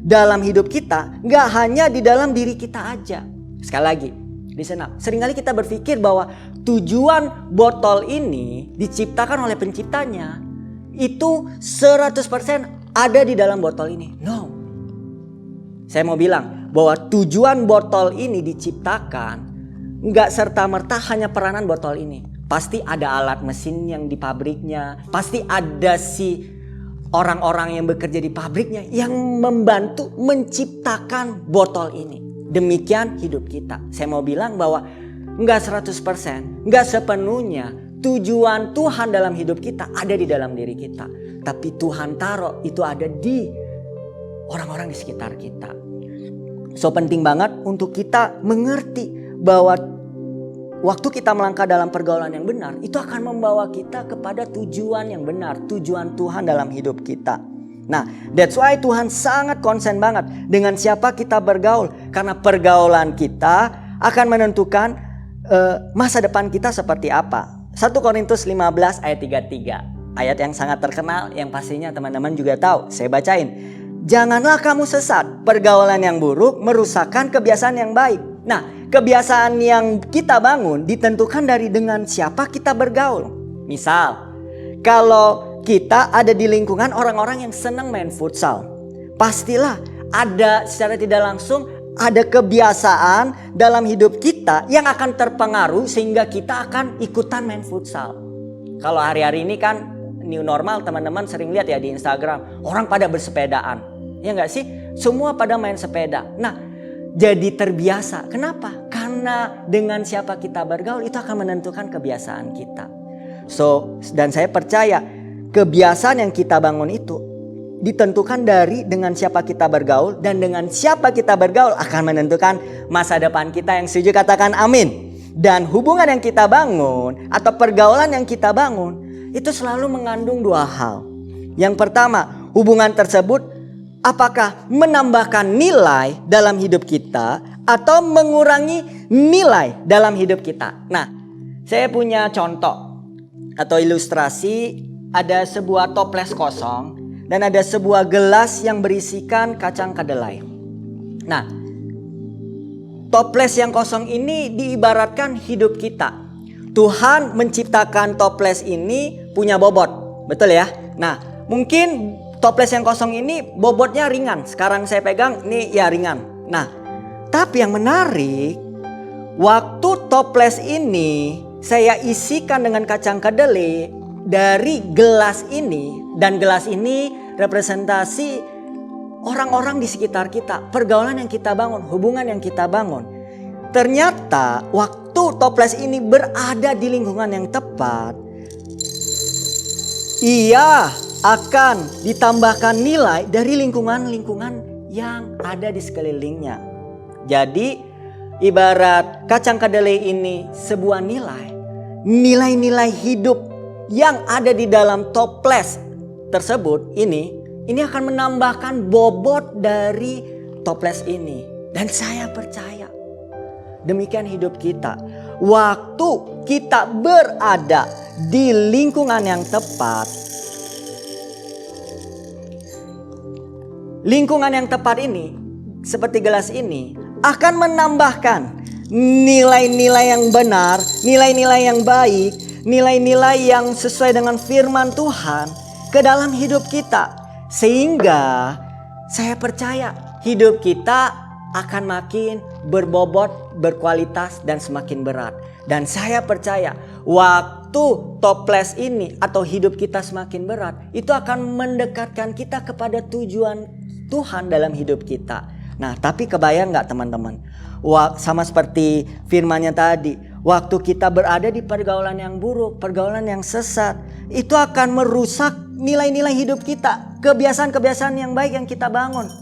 S8: dalam hidup kita, gak hanya di dalam diri kita aja. Sekali lagi, listen up. Seringkali kita berpikir bahwa tujuan botol ini diciptakan oleh penciptanya itu 100% ada di dalam botol ini. No. Saya mau bilang bahwa tujuan botol ini diciptakan gak serta-merta hanya peranan botol ini. Pasti ada alat mesin yang di pabriknya. Pasti ada orang-orang yang bekerja di pabriknya yang membantu menciptakan botol ini. Demikian hidup kita. Saya mau bilang bahwa enggak 100%, enggak sepenuhnya tujuan Tuhan dalam hidup kita ada di dalam diri kita. Tapi Tuhan taruh itu ada di orang-orang di sekitar kita. So penting banget untuk kita mengerti bahwa waktu kita melangkah dalam pergaulan yang benar, itu akan membawa kita kepada tujuan yang benar, tujuan Tuhan dalam hidup kita. Nah, that's why Tuhan sangat konsen banget dengan siapa kita bergaul. Karena pergaulan kita akan menentukan masa depan kita seperti apa. 1 Korintus 15 ayat 33. Ayat yang sangat terkenal yang pastinya teman-teman juga tahu. Saya bacain. Janganlah kamu sesat, pergaulan yang buruk merusakkan kebiasaan yang baik. Nah, kebiasaan yang kita bangun ditentukan dari dengan siapa kita bergaul. Misal, kalau kita ada di lingkungan orang-orang yang senang main futsal, pastilah ada secara tidak langsung ada kebiasaan dalam hidup kita yang akan terpengaruh sehingga kita akan ikutan main futsal. Kalau hari-hari ini kan new normal, teman-teman sering lihat ya di Instagram, orang pada bersepedaan. Ya nggak sih? Semua pada main sepeda. Nah, jadi terbiasa. Kenapa? Karena dengan siapa kita bergaul itu akan menentukan kebiasaan kita. So, dan saya percaya kebiasaan yang kita bangun itu ditentukan dari dengan siapa kita bergaul, dan dengan siapa kita bergaul akan menentukan masa depan kita. Yang setuju katakan amin. Dan hubungan yang kita bangun atau pergaulan yang kita bangun itu selalu mengandung dua hal. Yang pertama, hubungan tersebut apakah menambahkan nilai dalam hidup kita atau mengurangi nilai dalam hidup kita. Nah, saya punya contoh atau ilustrasi. Ada sebuah toples kosong dan ada sebuah gelas yang berisikan kacang kedelai. Nah, toples yang kosong ini diibaratkan hidup kita. Tuhan menciptakan toples ini punya bobot, betul ya? Nah, mungkin toples yang kosong ini bobotnya ringan. Sekarang saya pegang, ini ya ringan. Nah, tapi yang menarik, waktu toples ini saya isikan dengan kacang kedelai dari gelas ini, dan gelas ini representasi orang-orang di sekitar kita, pergaulan yang kita bangun, hubungan yang kita bangun. Ternyata waktu toples ini berada di lingkungan yang tepat, ia akan ditambahkan nilai dari lingkungan-lingkungan yang ada di sekelilingnya. Jadi ibarat kacang kedelai ini sebuah nilai-nilai hidup yang ada di dalam toples tersebut ini akan menambahkan bobot dari toples ini. Dan saya percaya demikian hidup kita. Waktu kita berada di lingkungan yang tepat, lingkungan yang tepat ini seperti gelas ini akan menambahkan nilai-nilai yang benar, nilai-nilai yang baik, nilai-nilai yang sesuai dengan firman Tuhan ke dalam hidup kita. Sehingga saya percaya hidup kita akan makin berbobot, berkualitas, dan semakin berat. Dan saya percaya waktu toples ini atau hidup kita semakin berat, itu akan mendekatkan kita kepada tujuan Tuhan dalam hidup kita. Nah, tapi kebayang gak teman-teman? Sama seperti firmannya tadi, waktu kita berada di pergaulan yang buruk, pergaulan yang sesat, itu akan merusak nilai-nilai hidup kita, kebiasaan-kebiasaan yang baik yang kita bangun.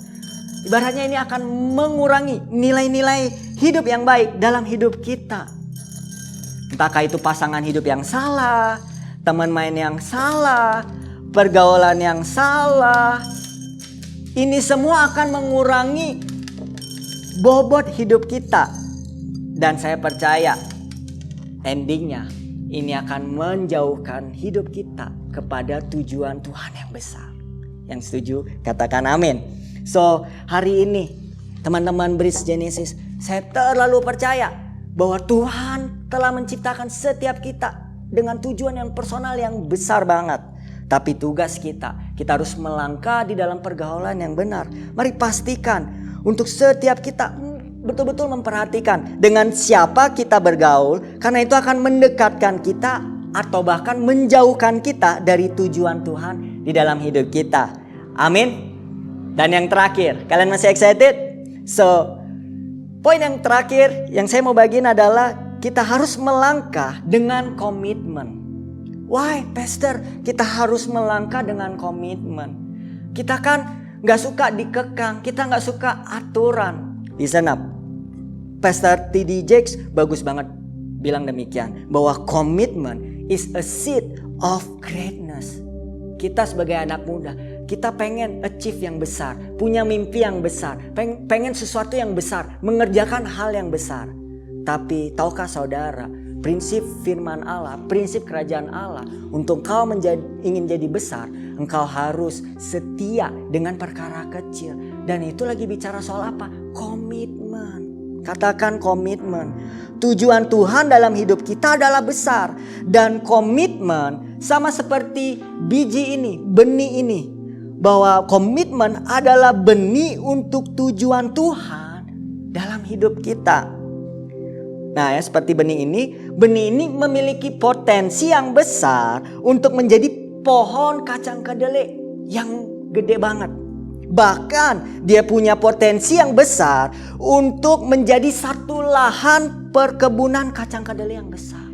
S8: Ibaratnya ini akan mengurangi nilai-nilai hidup yang baik dalam hidup kita. Entahkah itu pasangan hidup yang salah, teman main yang salah, pergaulan yang salah. Ini semua akan mengurangi bobot hidup kita. Dan saya percaya endingnya ini akan menjauhkan hidup kita kepada tujuan Tuhan yang besar. Yang setuju katakan amin. So hari ini teman-teman Bridge Genesis, saya terlalu percaya bahwa Tuhan telah menciptakan setiap kita dengan tujuan yang personal yang besar banget. Tapi tugas kita harus melangkah di dalam pergaulan yang benar. Mari pastikan untuk setiap kita betul-betul memperhatikan dengan siapa kita bergaul, karena itu akan mendekatkan kita atau bahkan menjauhkan kita dari tujuan Tuhan di dalam hidup kita. Amin. Dan yang terakhir, kalian masih excited? So, poin yang terakhir yang saya mau bagiin adalah kita harus melangkah dengan komitmen. Why, Pastor? Kita harus melangkah dengan komitmen. Kita kan gak suka dikekang, kita gak suka aturan. Listen up. Pastor T.D. Jakes bagus banget bilang demikian. Bahwa komitmen is a seed of greatness. Kita sebagai anak muda, kita pengen achieve yang besar. Punya mimpi yang besar. Pengen sesuatu yang besar. Mengerjakan hal yang besar. Tapi tahukah saudara, prinsip firman Allah, prinsip kerajaan Allah, untuk kau ingin jadi besar, engkau harus setia dengan perkara kecil. Dan itu lagi bicara soal apa? Komitmen. Katakan komitmen. Tujuan Tuhan dalam hidup kita adalah besar. Dan komitmen sama seperti biji ini, benih ini. Bahwa komitmen adalah benih untuk tujuan Tuhan dalam hidup kita. Nah ya, seperti benih ini memiliki potensi yang besar untuk menjadi pohon kacang kedelai yang gede banget. Bahkan dia punya potensi yang besar untuk menjadi satu lahan perkebunan kacang kedelai yang besar.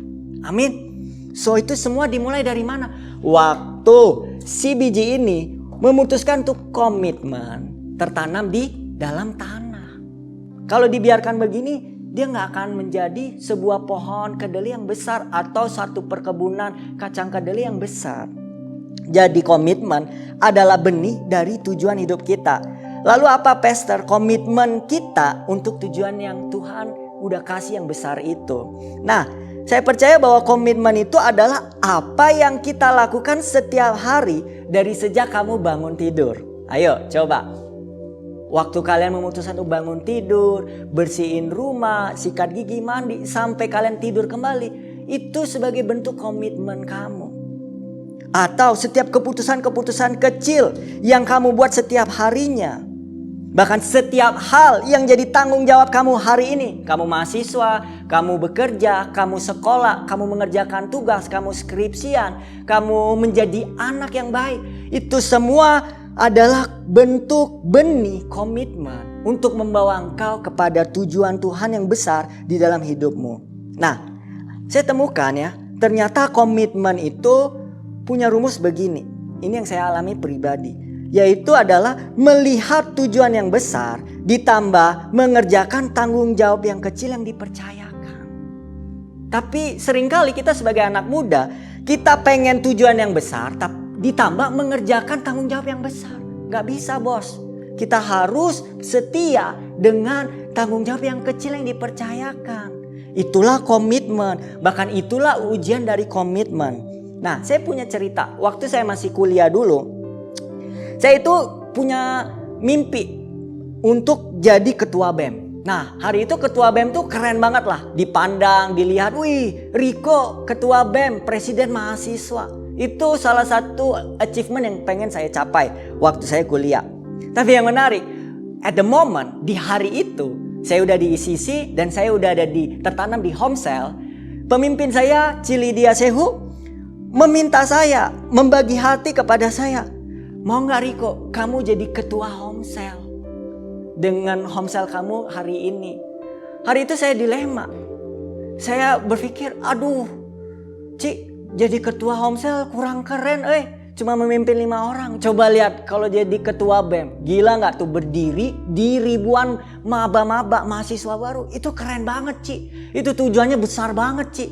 S8: Amin. So itu semua dimulai dari mana? Waktu si biji ini memutuskan untuk komitmen tertanam di dalam tanah. Kalau dibiarkan begini, dia nggak akan menjadi sebuah pohon kedelai yang besar atau satu perkebunan kacang kedelai yang besar. Jadi komitmen adalah benih dari tujuan hidup kita. Lalu apa, Pastor? Komitmen kita untuk tujuan yang Tuhan udah kasih yang besar itu. Nah, saya percaya bahwa komitmen itu adalah apa yang kita lakukan setiap hari dari sejak kamu bangun tidur. Ayo coba. Waktu kalian memutuskan untuk bangun tidur, bersihin rumah, sikat gigi, mandi, sampai kalian tidur kembali. Itu sebagai bentuk komitmen kamu. Atau setiap keputusan-keputusan kecil yang kamu buat setiap harinya. Bahkan setiap hal yang jadi tanggung jawab kamu hari ini. Kamu mahasiswa, kamu bekerja, kamu sekolah, kamu mengerjakan tugas, kamu skripsian, kamu menjadi anak yang baik. Itu semua adalah bentuk benih komitmen untuk membawa engkau kepada tujuan Tuhan yang besar di dalam hidupmu. Nah, saya temukan ya, ternyata komitmen itu punya rumus begini. Ini yang saya alami pribadi, yaitu adalah melihat tujuan yang besar ditambah mengerjakan tanggung jawab yang kecil yang dipercayakan. Tapi seringkali kita sebagai anak muda, kita pengen tujuan yang besar ditambah mengerjakan tanggung jawab yang besar. Gak bisa, bos. Kita harus setia dengan tanggung jawab yang kecil yang dipercayakan. Itulah komitmen. Bahkan itulah ujian dari komitmen. Nah, saya punya cerita. Waktu saya masih kuliah dulu, saya itu punya mimpi untuk jadi ketua BEM. Nah, hari itu ketua BEM tuh keren banget lah. Dipandang, dilihat, wih, Riko ketua BEM, presiden mahasiswa. Itu salah satu achievement yang pengen saya capai waktu saya kuliah. Tapi yang menarik, at the moment, di hari itu, saya udah di ICC dan saya udah ada tertanam di Homesel. Pemimpin saya, Cilidia Sehu, meminta saya, membagi hati kepada saya. Mau gak Riko, kamu jadi ketua Homesel dengan Homesel kamu hari ini. Hari itu saya dilema. Saya berpikir, aduh, Ci, jadi ketua Homesel kurang keren, cuma memimpin 5 orang. Coba lihat kalau jadi ketua BEM. Gila gak tuh berdiri di ribuan maba-maba mahasiswa baru. Itu keren banget, Ci. Itu tujuannya besar banget, Ci.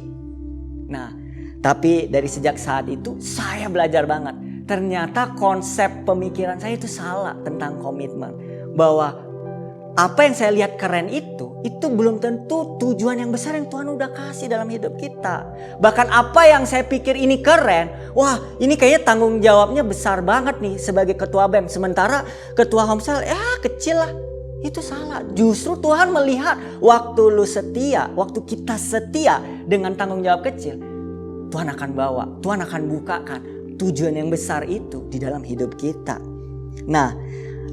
S8: Nah, tapi dari sejak saat itu saya belajar banget. Ternyata konsep pemikiran saya itu salah tentang komitmen. Bahwa apa yang saya lihat keren itu belum tentu tujuan yang besar yang Tuhan udah kasih dalam hidup kita. Bahkan apa yang saya pikir ini keren, wah ini kayaknya tanggung jawabnya besar banget nih sebagai ketua BEM. Sementara ketua Homesel kecil lah. Itu salah. Justru Tuhan melihat waktu lu setia, waktu kita setia dengan tanggung jawab kecil, Tuhan akan bawa, Tuhan akan bukakan tujuan yang besar itu di dalam hidup kita. Nah,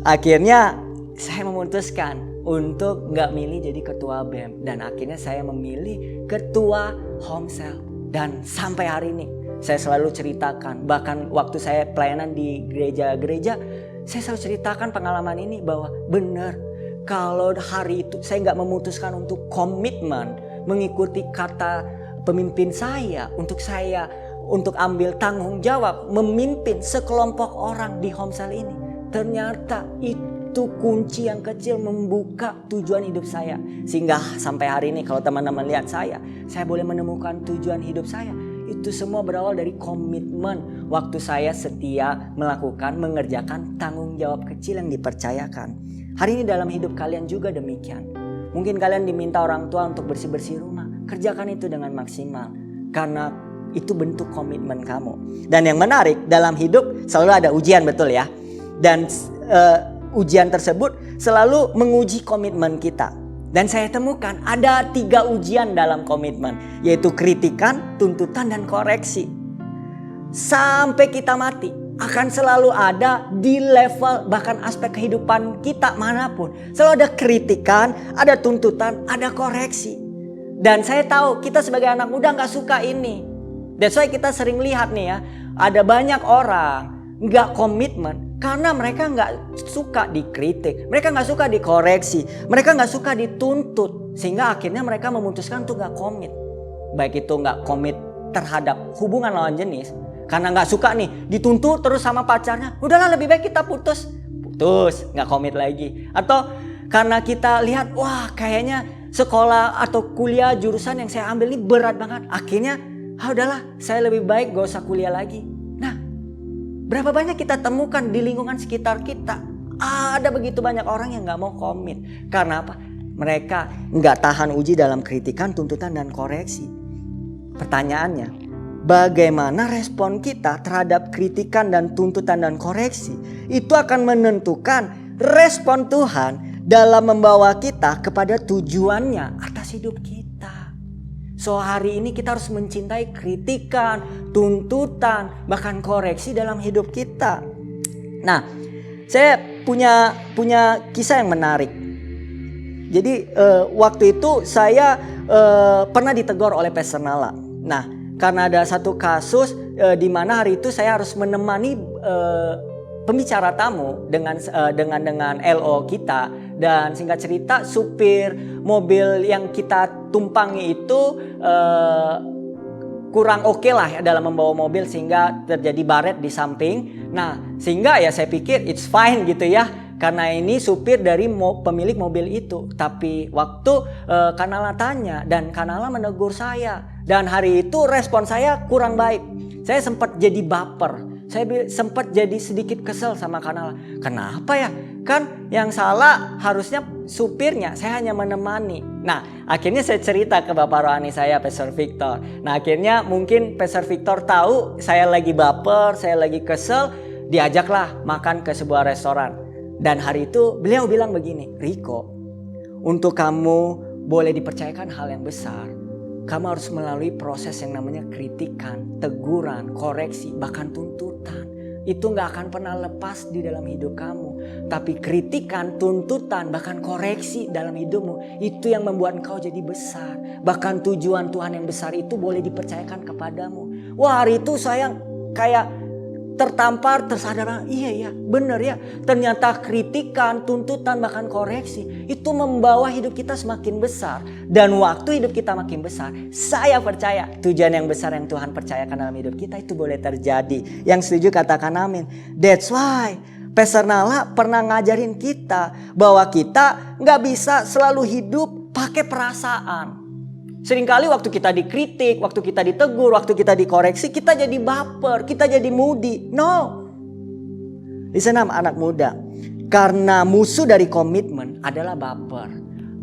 S8: akhirnya saya memutuskan untuk gak milih jadi ketua BEM. Dan akhirnya saya memilih ketua Homesel. Dan sampai hari ini saya selalu ceritakan. Bahkan waktu saya pelayanan di gereja-gereja, saya selalu ceritakan pengalaman ini bahwa benar. Kalau hari itu saya gak memutuskan untuk komitmen mengikuti kata pemimpin saya, untuk saya untuk ambil tanggung jawab memimpin sekelompok orang di Homesel ini. Ternyata itu kunci yang kecil membuka tujuan hidup saya. Sehingga sampai hari ini kalau teman-teman lihat saya boleh menemukan tujuan hidup saya. Itu semua berawal dari komitmen waktu saya setia mengerjakan tanggung jawab kecil yang dipercayakan. Hari ini dalam hidup kalian juga demikian. Mungkin kalian diminta orang tua untuk bersih-bersih rumah. Kerjakan itu dengan maksimal. Karena itu bentuk komitmen kamu. Dan yang menarik, dalam hidup selalu ada ujian, betul ya. Dan ujian tersebut selalu menguji komitmen kita. Dan saya temukan ada 3 ujian dalam komitmen, yaitu kritikan, tuntutan, dan koreksi. Sampai kita mati akan selalu ada di level bahkan aspek kehidupan kita manapun. Selalu ada kritikan, ada tuntutan, ada koreksi. Dan saya tahu kita sebagai anak muda gak suka ini. That's why kita sering lihat nih ya, ada banyak orang gak komitmen karena mereka gak suka dikritik, mereka gak suka dikoreksi, mereka gak suka dituntut. Sehingga akhirnya mereka memutuskan untuk gak komit. Baik itu gak komit terhadap hubungan lawan jenis, karena gak suka nih dituntut terus sama pacarnya, udahlah lebih baik kita putus, gak komit lagi. Atau karena kita lihat, wah kayaknya sekolah atau kuliah jurusan yang saya ambil ini berat banget, akhirnya udahlah saya lebih baik gak usah kuliah lagi. Nah, berapa banyak kita temukan di lingkungan sekitar kita, ada begitu banyak orang yang gak mau komit. Karena apa? Mereka gak tahan uji dalam kritikan, tuntutan, dan koreksi. Pertanyaannya, bagaimana respon kita terhadap kritikan dan tuntutan dan koreksi? Itu akan menentukan respon Tuhan dalam membawa kita kepada tujuannya atas hidup kita. So hari ini kita harus mencintai kritikan, tuntutan, bahkan koreksi dalam hidup kita. Nah, saya punya kisah yang menarik. Jadi waktu itu saya pernah ditegur oleh Pastor Nala. Nah, karena ada satu kasus di mana hari itu saya harus menemani pembicara tamu dengan LO kita. Dan singkat cerita, supir mobil yang kita tumpangi itu kurang oke lah dalam membawa mobil, sehingga terjadi baret di samping. Nah, sehingga ya saya pikir it's fine gitu ya, karena ini supir dari pemilik mobil itu. Tapi waktu Kanala tanya dan Kanala menegur saya, dan hari itu respon saya kurang baik. Saya sempat jadi baper. Saya sempat jadi sedikit kesel sama Kanala. Kenapa ya? Kan yang salah harusnya supirnya, saya hanya menemani. Nah, akhirnya saya cerita ke Bapak Rohani saya, Pastor Victor. Nah, akhirnya mungkin Pastor Victor tahu saya lagi baper, saya lagi kesel, diajaklah makan ke sebuah restoran. Dan hari itu beliau bilang begini, Riko, untuk kamu boleh dipercayakan hal yang besar, kamu harus melalui proses yang namanya kritikan, teguran, koreksi, bahkan tuntutan. Itu gak akan pernah lepas di dalam hidup kamu. Tapi kritikan, tuntutan, bahkan koreksi dalam hidupmu, itu yang membuat engkau jadi besar. Bahkan tujuan Tuhan yang besar itu boleh dipercayakan kepadamu. Wah, hari itu saya kayak tertampar, tersadar, iya benar ya. Ternyata kritikan, tuntutan, bahkan koreksi itu membawa hidup kita semakin besar. Dan waktu hidup kita makin besar, saya percaya tujuan yang besar yang Tuhan percayakan dalam hidup kita itu boleh terjadi. Yang setuju katakan amin. That's why Pastor Nala pernah ngajarin kita bahwa kita gak bisa selalu hidup pakai perasaan. Seringkali waktu kita dikritik, waktu kita ditegur, waktu kita dikoreksi, kita jadi baper, kita jadi moody. No. Listen anak muda. Karena musuh dari komitmen adalah baper.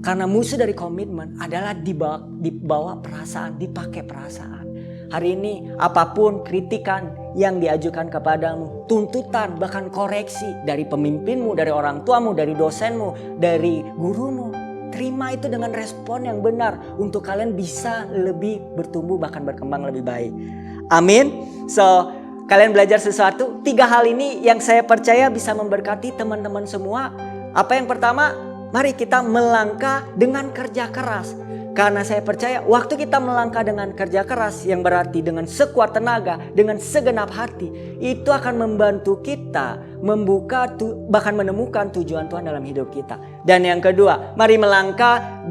S8: Karena musuh dari komitmen adalah dibawa perasaan, dipakai perasaan. Hari ini apapun kritikan yang diajukan kepadamu, tuntutan bahkan koreksi dari pemimpinmu, dari orang tuamu, dari dosenmu, dari gurumu. Terima itu dengan respon yang benar untuk kalian bisa lebih bertumbuh bahkan berkembang lebih baik. Amin. So kalian belajar sesuatu. 3 hal ini yang saya percaya bisa memberkati teman-teman semua. Apa yang pertama? Mari kita melangkah dengan kerja keras. Karena saya percaya waktu kita melangkah dengan kerja keras, yang berarti dengan sekuat tenaga, dengan segenap hati, itu akan membantu kita membuka bahkan menemukan tujuan Tuhan dalam hidup kita. Dan yang kedua, mari melangkah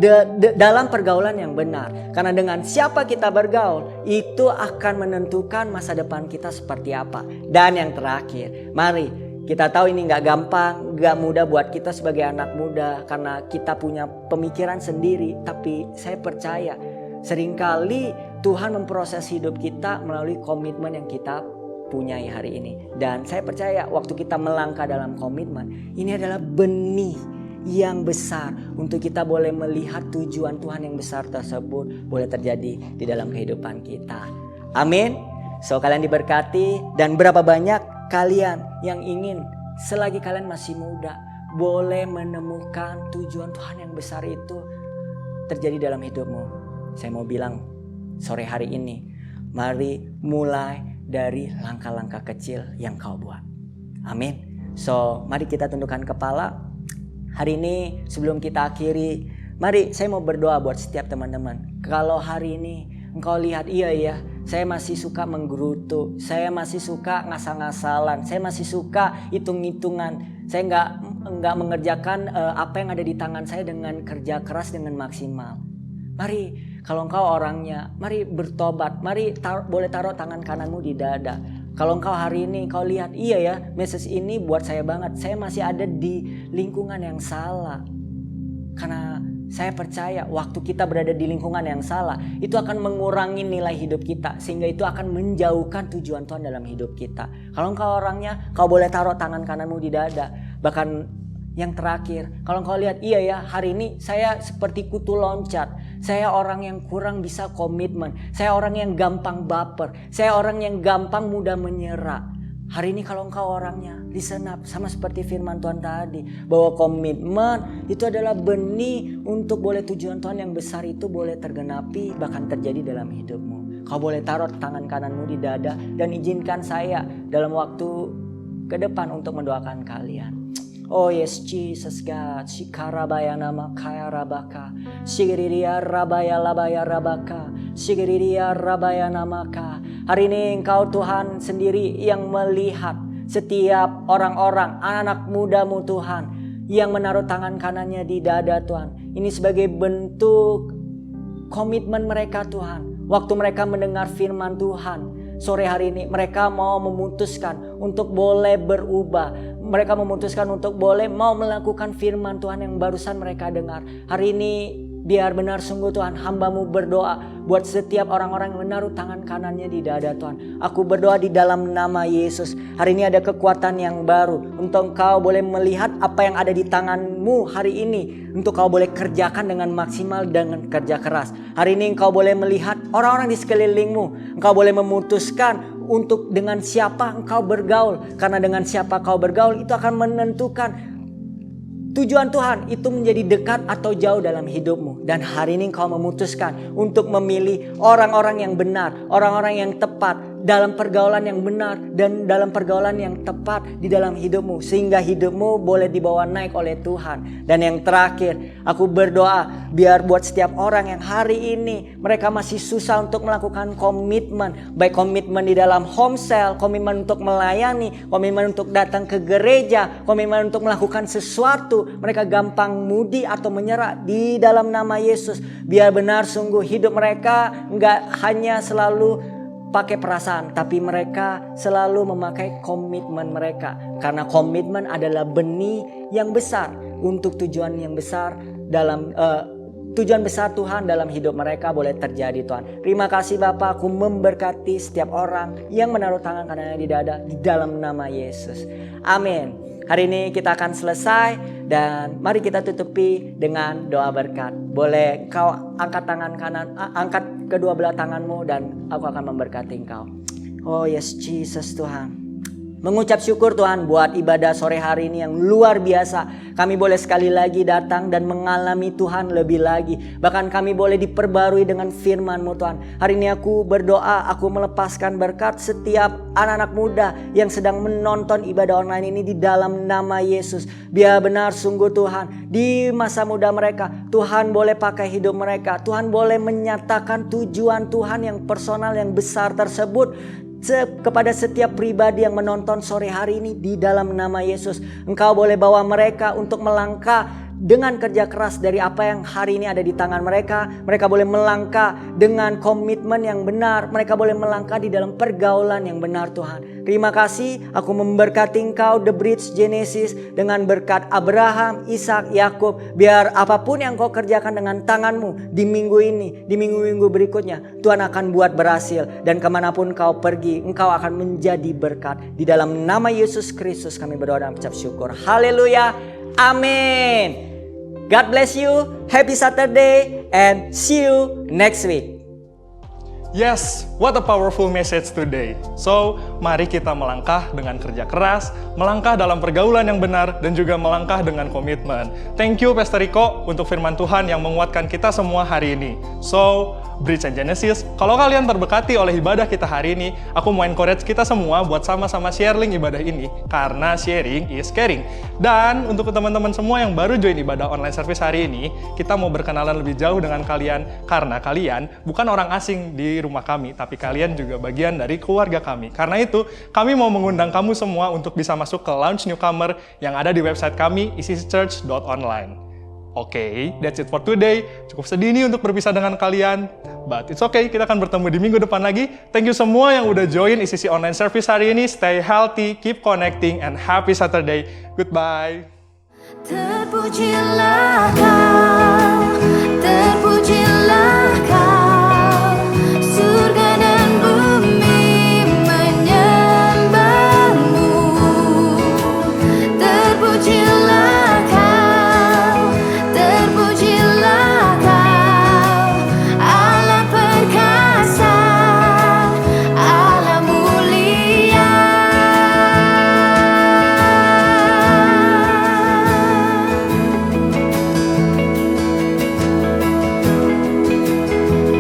S8: dalam pergaulan yang benar. Karena dengan siapa kita bergaul, itu akan menentukan masa depan kita seperti apa. Dan yang terakhir, mari kita tahu ini gak gampang, gak mudah buat kita sebagai anak muda. Karena kita punya pemikiran sendiri. Tapi saya percaya seringkali Tuhan memproses hidup kita melalui komitmen yang kita punyai hari ini. Dan saya percaya waktu kita melangkah dalam komitmen, ini adalah benih yang besar untuk kita boleh melihat tujuan Tuhan yang besar tersebut boleh terjadi di dalam kehidupan kita. Amin. So kalian diberkati, dan berapa banyak kalian yang ingin selagi kalian masih muda boleh menemukan tujuan Tuhan yang besar itu terjadi dalam hidupmu. Saya mau bilang sore hari ini, mari mulai dari langkah-langkah kecil yang kau buat. Amin. So mari kita tundukkan kepala. Hari ini sebelum kita akhiri, mari saya mau berdoa buat setiap teman-teman. Kalau hari ini engkau lihat, iya ya, saya masih suka menggerutu, saya masih suka ngasal-ngasalan, saya masih suka hitung-hitungan, saya nggak mengerjakan apa yang ada di tangan saya dengan kerja keras dengan maksimal. Mari, kalau engkau orangnya, mari bertobat, mari boleh taruh tangan kananmu di dada. Kalau engkau hari ini engkau lihat, iya ya, message ini buat saya banget, saya masih ada di lingkungan yang salah. Karena saya percaya waktu kita berada di lingkungan yang salah, itu akan mengurangi nilai hidup kita. Sehingga itu akan menjauhkan tujuan Tuhan dalam hidup kita. Kalau engkau orangnya, kau boleh taruh tangan kananmu di dada. Bahkan yang terakhir, kalau engkau lihat, iya ya, hari ini saya seperti kutu loncat. Saya orang yang kurang bisa komitmen. Saya orang yang gampang baper. Saya orang yang gampang mudah menyerah. Hari ini kalau engkau orangnya, listen up, sama seperti firman Tuhan tadi, bahwa komitmen itu adalah benih untuk boleh tujuan Tuhan yang besar itu boleh tergenapi, bahkan terjadi dalam hidupmu. Kau boleh taruh tangan kananmu di dada, dan izinkan saya dalam waktu ke depan untuk mendoakan kalian. Oh yes Jesus God, Shikarabaya nama kaya rabaka, Sigiriria rabaya labaya rabaka, Sigiriria rabaya namaka. Hari ini engkau Tuhan sendiri yang melihat setiap orang-orang, anak-anak mudamu Tuhan, yang menaruh tangan kanannya di dada Tuhan. Ini sebagai bentuk komitmen mereka Tuhan. Waktu mereka mendengar firman Tuhan, sore hari ini mereka mau memutuskan untuk boleh berubah. Mereka memutuskan untuk boleh mau melakukan firman Tuhan yang barusan mereka dengar. Hari ini biar benar sungguh Tuhan, hamba-Mu berdoa buat setiap orang-orang yang menaruh tangan kanannya di dada Tuhan. Aku berdoa di dalam nama Yesus. Hari ini ada kekuatan yang baru untuk Engkau boleh melihat apa yang ada di tangan-Mu hari ini. Untuk Kau boleh kerjakan dengan maksimal dengan kerja keras. Hari ini Engkau boleh melihat orang-orang di sekeliling-Mu. Engkau boleh memutuskan untuk dengan siapa engkau bergaul. Karena dengan siapa kau bergaul itu akan menentukan tujuan Tuhan itu menjadi dekat atau jauh dalam hidupmu. Dan hari ini engkau memutuskan untuk memilih orang-orang yang benar, orang-orang yang tepat dalam pergaulan yang benar dan dalam pergaulan yang tepat di dalam hidupmu. Sehingga hidupmu boleh dibawa naik oleh Tuhan. Dan yang terakhir, aku berdoa biar buat setiap orang yang hari ini mereka masih susah untuk melakukan komitmen. Baik komitmen di dalam home cell, komitmen untuk melayani, komitmen untuk datang ke gereja, komitmen untuk melakukan sesuatu. Mereka gampang mudi atau menyerah di dalam nama Yesus. Biar benar sungguh hidup mereka enggak hanya selalu pakai perasaan, tapi mereka selalu memakai komitmen mereka. Karena komitmen adalah benih yang besar untuk tujuan yang besar dalam tujuan besar Tuhan dalam hidup mereka boleh terjadi Tuhan. Terima kasih Bapa, aku memberkati setiap orang yang menaruh tangan kanannya di dada di dalam nama Yesus. Amin. Hari ini kita akan selesai dan mari kita tutupi dengan doa berkat. Boleh kau angkat tangan kanan, angkat kedua belah tanganmu dan aku akan memberkati engkau. Oh yes Jesus Tuhan. Mengucap syukur Tuhan buat ibadah sore hari ini yang luar biasa. Kami boleh sekali lagi datang dan mengalami Tuhan lebih lagi. Bahkan kami boleh diperbarui dengan firman-Mu Tuhan. Hari ini aku berdoa, aku melepaskan berkat setiap anak-anak muda yang sedang menonton ibadah online ini di dalam nama Yesus. Biar benar sungguh Tuhan, di masa muda mereka, Tuhan boleh pakai hidup mereka. Tuhan boleh menyatakan tujuan Tuhan yang personal, yang besar tersebut kepada setiap pribadi yang menonton sore hari ini di dalam nama Yesus. Engkau boleh bawa mereka untuk melangkah dengan kerja keras dari apa yang hari ini ada di tangan mereka. Mereka boleh melangkah dengan komitmen yang benar. Mereka boleh melangkah di dalam pergaulan yang benar Tuhan. Terima kasih, aku memberkati Engkau The Bridge Genesis dengan berkat Abraham, Ishak, Yakub. Biar apapun yang Kau kerjakan dengan tangan-Mu di minggu ini, di minggu-minggu berikutnya, Tuhan akan buat berhasil. Dan kemanapun Kau pergi, Engkau akan menjadi berkat. Di dalam nama Yesus Kristus kami berdoa dan mengucap syukur. Haleluya. Amin. God bless you. Happy Saturday and see you next week.
S2: Yes, what a powerful message today. So, mari kita melangkah dengan kerja keras, melangkah dalam pergaulan yang benar, dan juga melangkah dengan komitmen. Thank you Pastor Rico untuk firman Tuhan yang menguatkan kita semua hari ini. So, Bridge and Genesis, kalau kalian terberkati oleh ibadah kita hari ini, aku mau encourage kita semua buat sama-sama share link ibadah ini, karena sharing is caring. Dan untuk teman-teman semua yang baru join ibadah online service hari ini, kita mau berkenalan lebih jauh dengan kalian, karena kalian bukan orang asing di rumah kami, tapi kalian juga bagian dari keluarga kami. Karena itu, kami mau mengundang kamu semua untuk bisa masuk ke Launch Newcomer yang ada di website kami, icc.church.online. Oke, that's it for today. Cukup sedih nih untuk berpisah dengan kalian. But it's okay, kita akan bertemu di minggu depan lagi. Thank you semua yang udah join ICC Online Service hari ini. Stay healthy, keep connecting, and happy Saturday. Goodbye.
S9: Terpujilah Kau.